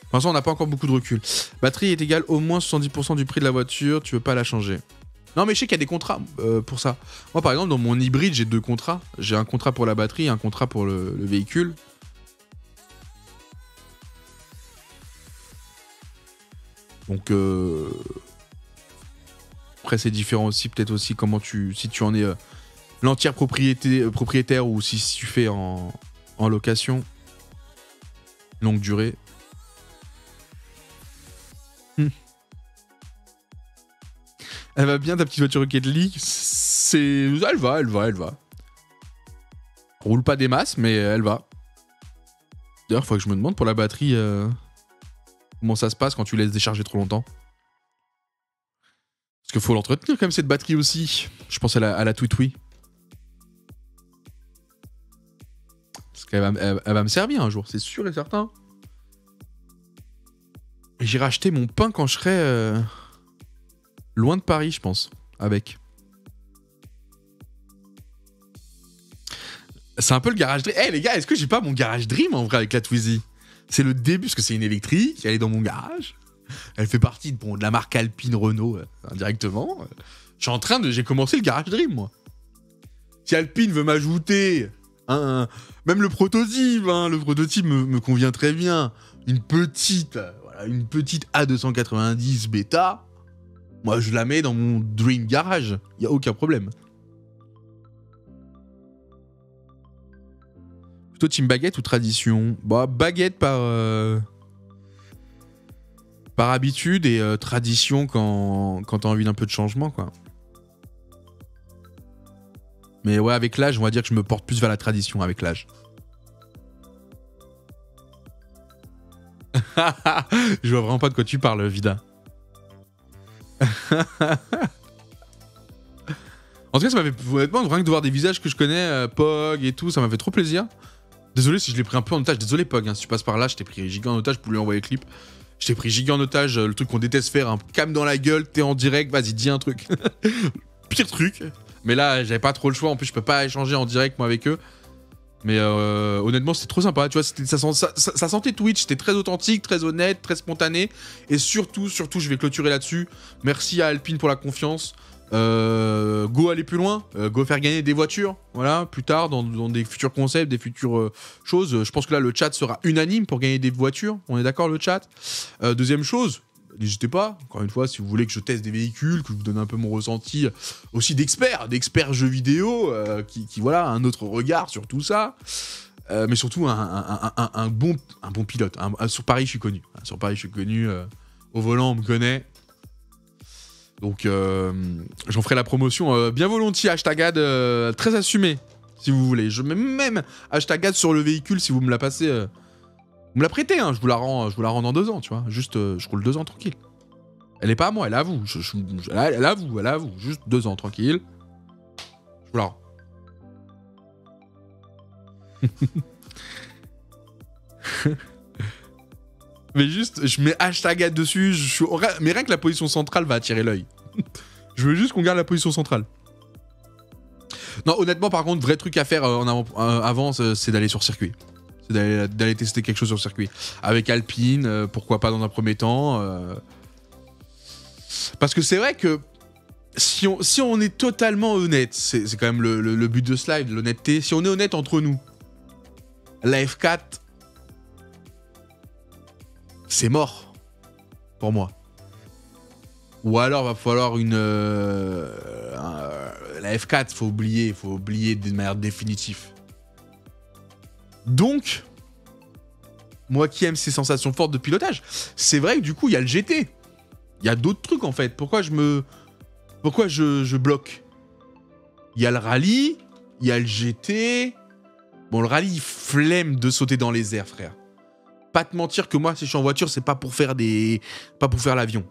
Speaker 1: Pour l'instant, on n'a pas encore beaucoup de recul. Batterie est égale au moins 70% du prix de la voiture, tu veux pas la changer. Non, mais je sais qu'il y a des contrats pour ça. Moi, par exemple, dans mon hybride, j'ai 2 contrats. J'ai un contrat pour la batterie et un contrat pour le véhicule. Donc, après, c'est différent aussi. Peut-être aussi comment si tu en es l'entière propriétaire ou si tu fais en location. Longue durée. Elle va bien ta petite voiture Rocket League. Elle va. Roule pas des masses, mais elle va. D'ailleurs, il faudrait que je me demande pour la batterie comment ça se passe quand tu laisses décharger trop longtemps. Parce qu'il faut l'entretenir quand même cette batterie aussi. Je pense à la Twitwi. Parce qu'elle va me servir un jour, c'est sûr et certain. Et j'irai acheter mon pain quand je serai Loin de Paris, je pense. Avec. C'est un peu le garage Dream. Eh les gars, est-ce que j'ai pas mon garage Dream en vrai avec la Twizy? C'est le début, parce que c'est une électrique, elle est dans mon garage. Elle fait partie de la marque Alpine Renault indirectement. J'ai commencé le garage Dream, moi. Si Alpine veut m'ajouter même le prototype, le prototype me convient très bien. Une petite A290 bêta, moi je la mets dans mon Dream Garage, il y a aucun problème. Plutôt team baguette ou tradition? Bah baguette par habitude et tradition quand t'as envie d'un peu de changement, quoi. Mais ouais, avec l'âge, on va dire que je me porte plus vers la tradition avec l'âge. Je vois vraiment pas de quoi tu parles, Vida. En tout cas, ça m'avait honnêtement, rien que de voir des visages que je connais, Pog et tout, ça m'a fait trop plaisir. Désolé si je l'ai pris un peu en otage. Désolé, Pog, si tu passes par là, je t'ai pris giga en otage pour lui envoyer le clip. Je t'ai pris giga en otage, le truc qu'on déteste faire, un cam dans la gueule, t'es en direct, vas-y, dis un truc. Pire truc. Mais là, j'avais pas trop le choix. En plus, je peux pas échanger en direct, moi, avec eux. Mais honnêtement, c'était trop sympa. Tu vois, ça sentait Twitch. C'était très authentique, très honnête, très spontané. Et surtout, je vais clôturer là-dessus. Merci à Alpine pour la confiance. Go aller plus loin. Go faire gagner des voitures. Voilà, plus tard, dans des futurs concepts, des futures choses. Je pense que là, le chat sera unanime pour gagner des voitures. On est d'accord, le chat? Deuxième chose. N'hésitez pas, encore une fois, si vous voulez que je teste des véhicules, que je vous donne un peu mon ressenti, aussi d'experts jeux vidéo, qui voilà, un autre regard sur tout ça, mais surtout un bon pilote. Sur Paris, je suis connu. Sur Paris, je suis connu. Au volant, on me connaît. Donc, j'en ferai la promotion bien volontiers. #ad très assumé, si vous voulez. Je mets même #ad sur le véhicule si vous me la passez. Vous me la prêtez, je vous la rends dans 2 ans, tu vois. Juste, je roule 2 ans tranquille. Elle est pas à moi, elle est à vous. Elle est à vous. Juste 2 ans tranquille. Je vous la rends. Mais juste, je mets #ad dessus. Mais rien que la position centrale va attirer l'œil. Je veux juste qu'on garde la position centrale. Non, honnêtement, par contre, vrai truc à faire avant, c'est d'aller sur circuit. C'est d'aller tester quelque chose sur circuit. Avec Alpine, pourquoi pas dans un premier temps. Parce que c'est vrai que si on est totalement honnête, c'est quand même le but de ce live, l'honnêteté. Si on est honnête entre nous, la F4, c'est mort pour moi. Ou alors va falloir la F4, faut oublier de manière définitive. Donc, moi qui aime ces sensations fortes de pilotage, c'est vrai que du coup, il y a le GT. Il y a d'autres trucs en fait. Pourquoi je bloque? Il y a le rallye, il y a le GT. Bon, le rallye, flemme de sauter dans les airs, frère. Pas te mentir que moi, si je suis en voiture, c'est pas pour faire l'avion.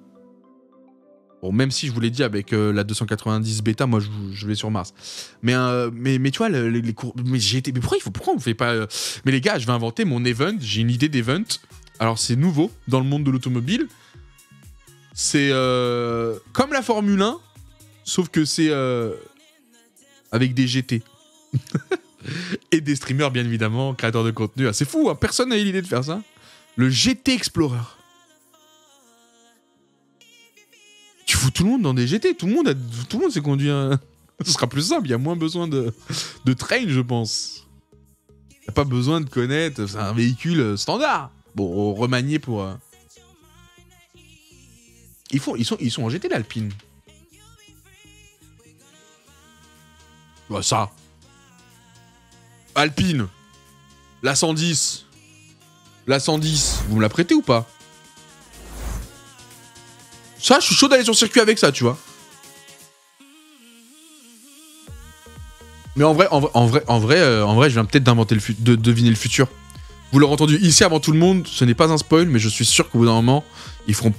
Speaker 1: Bon, même si je vous l'ai dit avec la 290 bêta, moi je vais sur Mars. Mais tu vois, les cours. Mais pourquoi on fait pas. Mais les gars, je vais inventer mon event. J'ai une idée d'event. Alors c'est nouveau dans le monde de l'automobile. C'est comme la Formule 1, sauf que c'est avec des GT. Et des streamers, bien évidemment, créateurs de contenu. Ah, c'est fou, hein, personne n'a eu l'idée de faire ça. Le GT Explorer. Tu fous tout le monde dans des GT, tout le monde s'est conduit un... Ce sera plus simple, il y a moins besoin de train, je pense. Il n'y a pas besoin de connaître, c'est un véhicule standard. Bon, remanié pour... Ils sont en GT, l'Alpine. Bah ça. Alpine. La 110. La 110, vous me la prêtez ou pas? Ça, je suis chaud d'aller sur le circuit avec ça, tu vois. Mais en vrai, je viens peut-être d'inventer de deviner le futur. Vous l'aurez entendu ici avant tout le monde, ce n'est pas un spoil, mais je suis sûr qu'au bout d'un moment, ils feront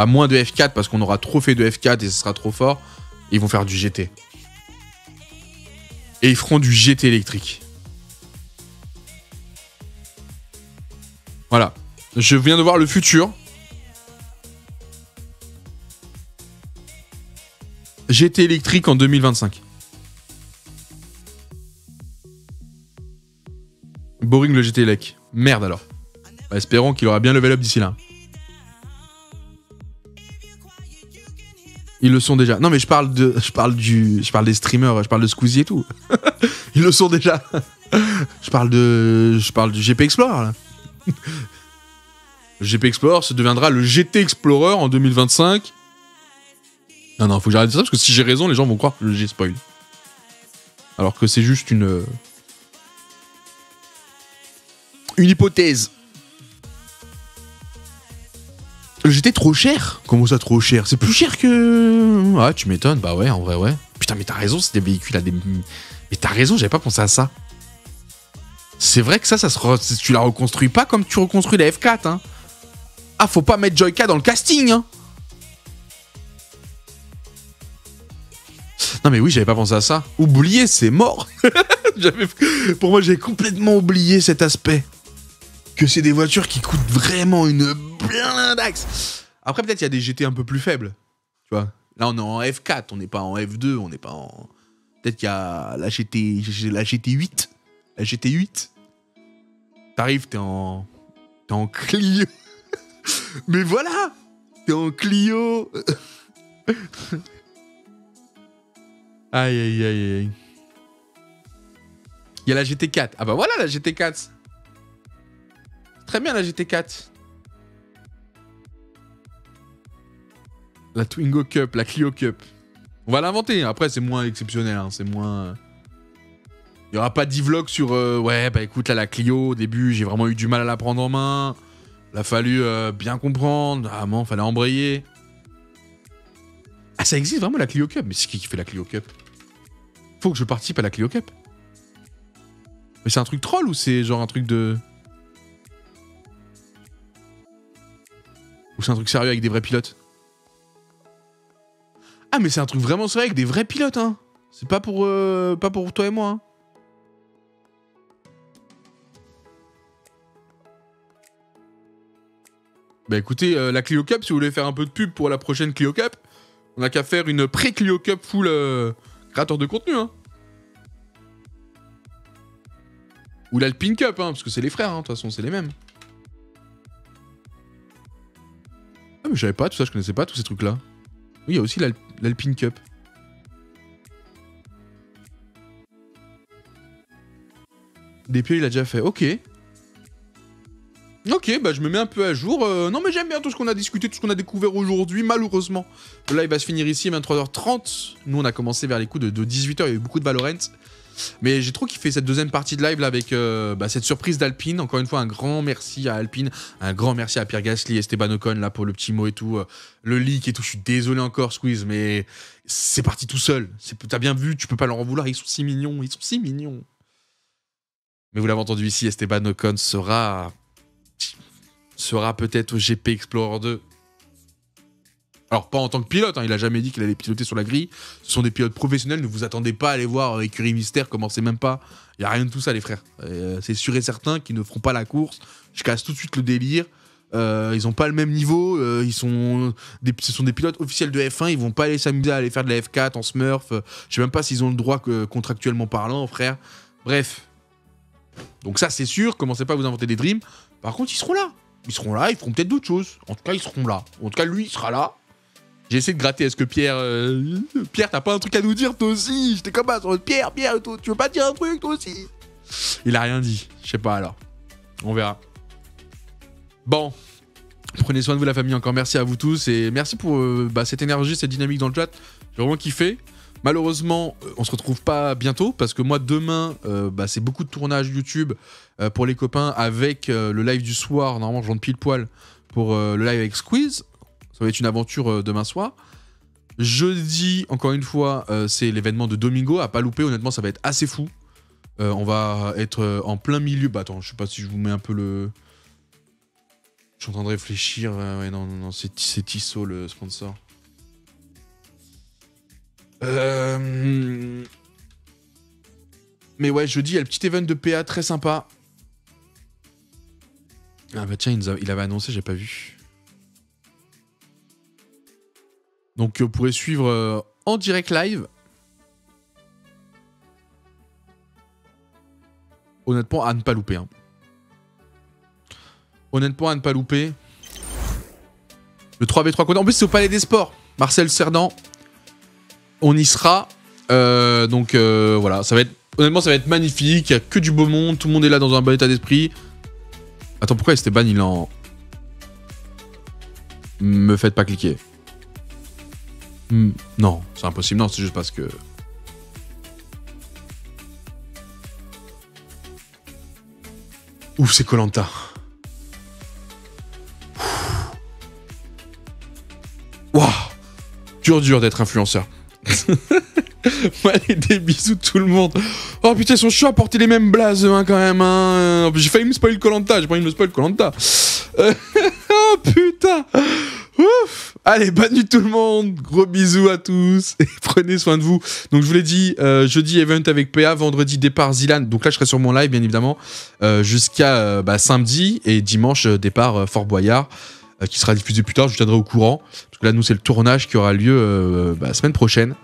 Speaker 1: moins de F4 parce qu'on aura trop fait de F4 et ce sera trop fort. Et ils vont faire du GT. Et ils feront du GT électrique. Voilà. Je viens de voir le futur. GT électrique en 2025. Boring le GT Elec. Merde alors. Bah, espérons qu'il aura bien level up d'ici là. Ils le sont déjà. Non mais je parle des streamers, je parle de Squeezie et tout. Ils le sont déjà. je parle du GP Explorer là. Le GP Explorer se deviendra le GT Explorer en 2025. Non, faut que j'arrête de dire ça parce que si j'ai raison, les gens vont croire que j'ai spoil. Alors que c'est juste une hypothèse. Le GT trop cher? Comment ça trop cher? C'est plus cher que... Ah, tu m'étonnes. Bah ouais, en vrai, ouais. Putain, mais t'as raison, c'est des véhicules à des... Mais t'as raison, j'avais pas pensé à ça. C'est vrai que ça tu la reconstruis pas comme tu reconstruis la F4, hein. Ah, faut pas mettre Joyka dans le casting, hein. Non mais oui, j'avais pas pensé à ça. Oublié, c'est mort. Pour moi, j'avais complètement oublié cet aspect. Que c'est des voitures qui coûtent vraiment une blindaxe. Après, peut-être il y a des GT un peu plus faibles. Tu vois. Là, on est en F4, on n'est pas en F2, on n'est pas en... Peut-être qu'il y a la GT8. La GT8. T'arrives, t'es en Clio. Mais voilà. T'es en Clio. Aïe, aïe, aïe, aïe. Il y a la GT4. Ah bah voilà la GT4. Très bien la GT4. La Twingo Cup, la Clio Cup. On va l'inventer. Après, c'est moins exceptionnel. Hein. C'est moins... Il n'y aura pas d'e-vlog sur... ouais, bah écoute, là, la Clio, au début, j'ai vraiment eu du mal à la prendre en main. Il a fallu bien comprendre. Ah non, fallait embrayer. Ah, ça existe vraiment la Clio Cup. Mais c'est qui fait la Clio Cup? Faut que je participe à la Clio Cup. Mais c'est un truc troll ou c'est genre un truc de... Ou c'est un truc sérieux avec des vrais pilotes? Ah mais c'est un truc vraiment sérieux avec des vrais pilotes, hein. C'est pas pour toi et moi, hein. Bah écoutez, la Clio Cup, si vous voulez faire un peu de pub pour la prochaine Clio Cup, on a qu'à faire une pré-Clio Cup full créateur de contenu, hein. Ou l'Alpine Cup, hein, parce que c'est les frères, hein, de toute façon, c'est les mêmes. Ah mais je savais pas, tout ça, je connaissais pas tous ces trucs-là. Oui, il y a aussi l'Alpine Cup. Des pieds, il a déjà fait, ok. Ok, bah je me mets un peu à jour. Non mais j'aime bien tout ce qu'on a discuté, tout ce qu'on a découvert aujourd'hui, malheureusement. Le live va se finir ici à 23h30. Nous on a commencé vers les coups de 18h, il y a eu beaucoup de Valorant. Mais j'ai trop kiffé cette deuxième partie de live là avec cette surprise d'Alpine. Encore une fois, un grand merci à Alpine, un grand merci à Pierre Gasly, Esteban Ocon là pour le petit mot et tout, le leak et tout. Je suis désolé encore Squeeze, mais c'est parti tout seul. T'as bien vu, tu peux pas leur en vouloir, ils sont si mignons, ils sont si mignons. Mais vous l'avez entendu ici, Esteban Ocon sera peut-être au GP Explorer 2. Alors, pas en tant que pilote, hein, il a jamais dit qu'il allait piloter sur la grille. Ce sont des pilotes professionnels, ne vous attendez pas à aller voir Écurie Mystère, commencez même pas. Il n'y a rien de tout ça, les frères. C'est sûr et certain qu'ils ne feront pas la course. Je casse tout de suite le délire. Ils n'ont pas le même niveau. Ce sont des pilotes officiels de F1. Ils vont pas aller s'amuser à aller faire de la F4 en Smurf. Je sais même pas s'ils ont le droit contractuellement parlant, frère. Bref. Donc ça, c'est sûr. Commencez pas à vous inventer des dreams. Par contre, ils seront là. Ils seront là, ils feront peut-être d'autres choses. En tout cas, ils seront là. En tout cas, lui, il sera là. J'ai essayé de gratter. Est-ce que Pierre... Pierre, t'as pas un truc à nous dire, toi aussi? J'étais comme ça. Pierre, toi, tu veux pas dire un truc, toi aussi? Il a rien dit. Je sais pas, alors. On verra. Bon. Prenez soin de vous, la famille. Encore merci à vous tous. Et merci pour cette énergie, cette dynamique dans le chat. J'ai vraiment kiffé. Malheureusement, on se retrouve pas bientôt parce que moi, demain, c'est beaucoup de tournage YouTube pour les copains avec le live du soir. Normalement, je rentre pile poil pour le live avec Squeeze. Ça va être une aventure demain soir. Jeudi, encore une fois, c'est l'événement de Domingo. À pas louper, honnêtement, ça va être assez fou. On va être en plein milieu. Bah attends, je sais pas si je vous mets un peu le... Je suis en train de réfléchir. Ouais, non, c'est Tissot le sponsor. Mais ouais, jeudi, il y a le petit event de PA très sympa. Ah bah tiens, il avait annoncé, j'ai pas vu. Donc vous pourrez suivre en direct live. Honnêtement, à ne pas louper. Hein. Honnêtement, à ne pas louper. Le 3v3 contre... En plus, c'est au Palais des Sports. Marcel Cerdan. On y sera. Donc, voilà. Ça va être... Honnêtement, ça va être magnifique. Il n'y a que du beau monde. Tout le monde est là dans un bon état d'esprit. Attends, pourquoi Esteban, il est en... Me faites pas cliquer. Non, c'est impossible. Non, c'est juste parce que... Ouf, c'est Koh-Lanta. Waouh, dur d'être influenceur. Allez, des bisous tout le monde. Oh putain, ils sont chauds à porter les mêmes blazes hein, quand même. Hein. J'ai failli me spoiler Koh-Lanta. J'ai pas envie de me spoiler Koh-Lanta. Oh putain. Ouf. Allez, bonne nuit tout le monde. Gros bisous à tous. Et prenez soin de vous. Donc je vous l'ai dit, jeudi event avec PA, vendredi départ Zilan. Donc là je serai sur mon live bien évidemment. Jusqu'à samedi. Et dimanche départ Fort Boyard. Qui sera diffusé plus tard, je vous tiendrai au courant. Parce que là nous c'est le tournage qui aura lieu semaine prochaine.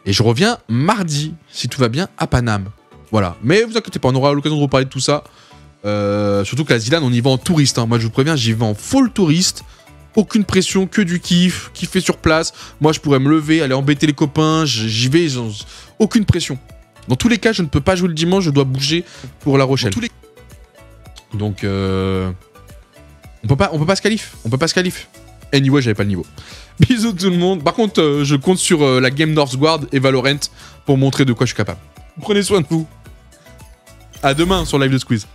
Speaker 1: Et je reviens mardi, si tout va bien, à Paname. Voilà. Mais vous inquiétez pas, on aura l'occasion de reparler de tout ça. Surtout qu'à Zilan, on y va en touriste. Hein. Moi, je vous préviens, j'y vais en full touriste. Aucune pression, que du kiff, kiffer sur place. Moi, je pourrais me lever, aller embêter les copains. J'y vais, aucune pression. Dans tous les cas, je ne peux pas jouer le dimanche, je dois bouger pour La Rochelle. Donc, on peut pas se qualif. On peut pas se qualif. Anyway, j'avais pas le niveau. Bisous tout le monde. Par contre, je compte sur la Game Northguard et Valorant pour montrer de quoi je suis capable. Prenez soin de vous. À demain sur Live de Squeeze.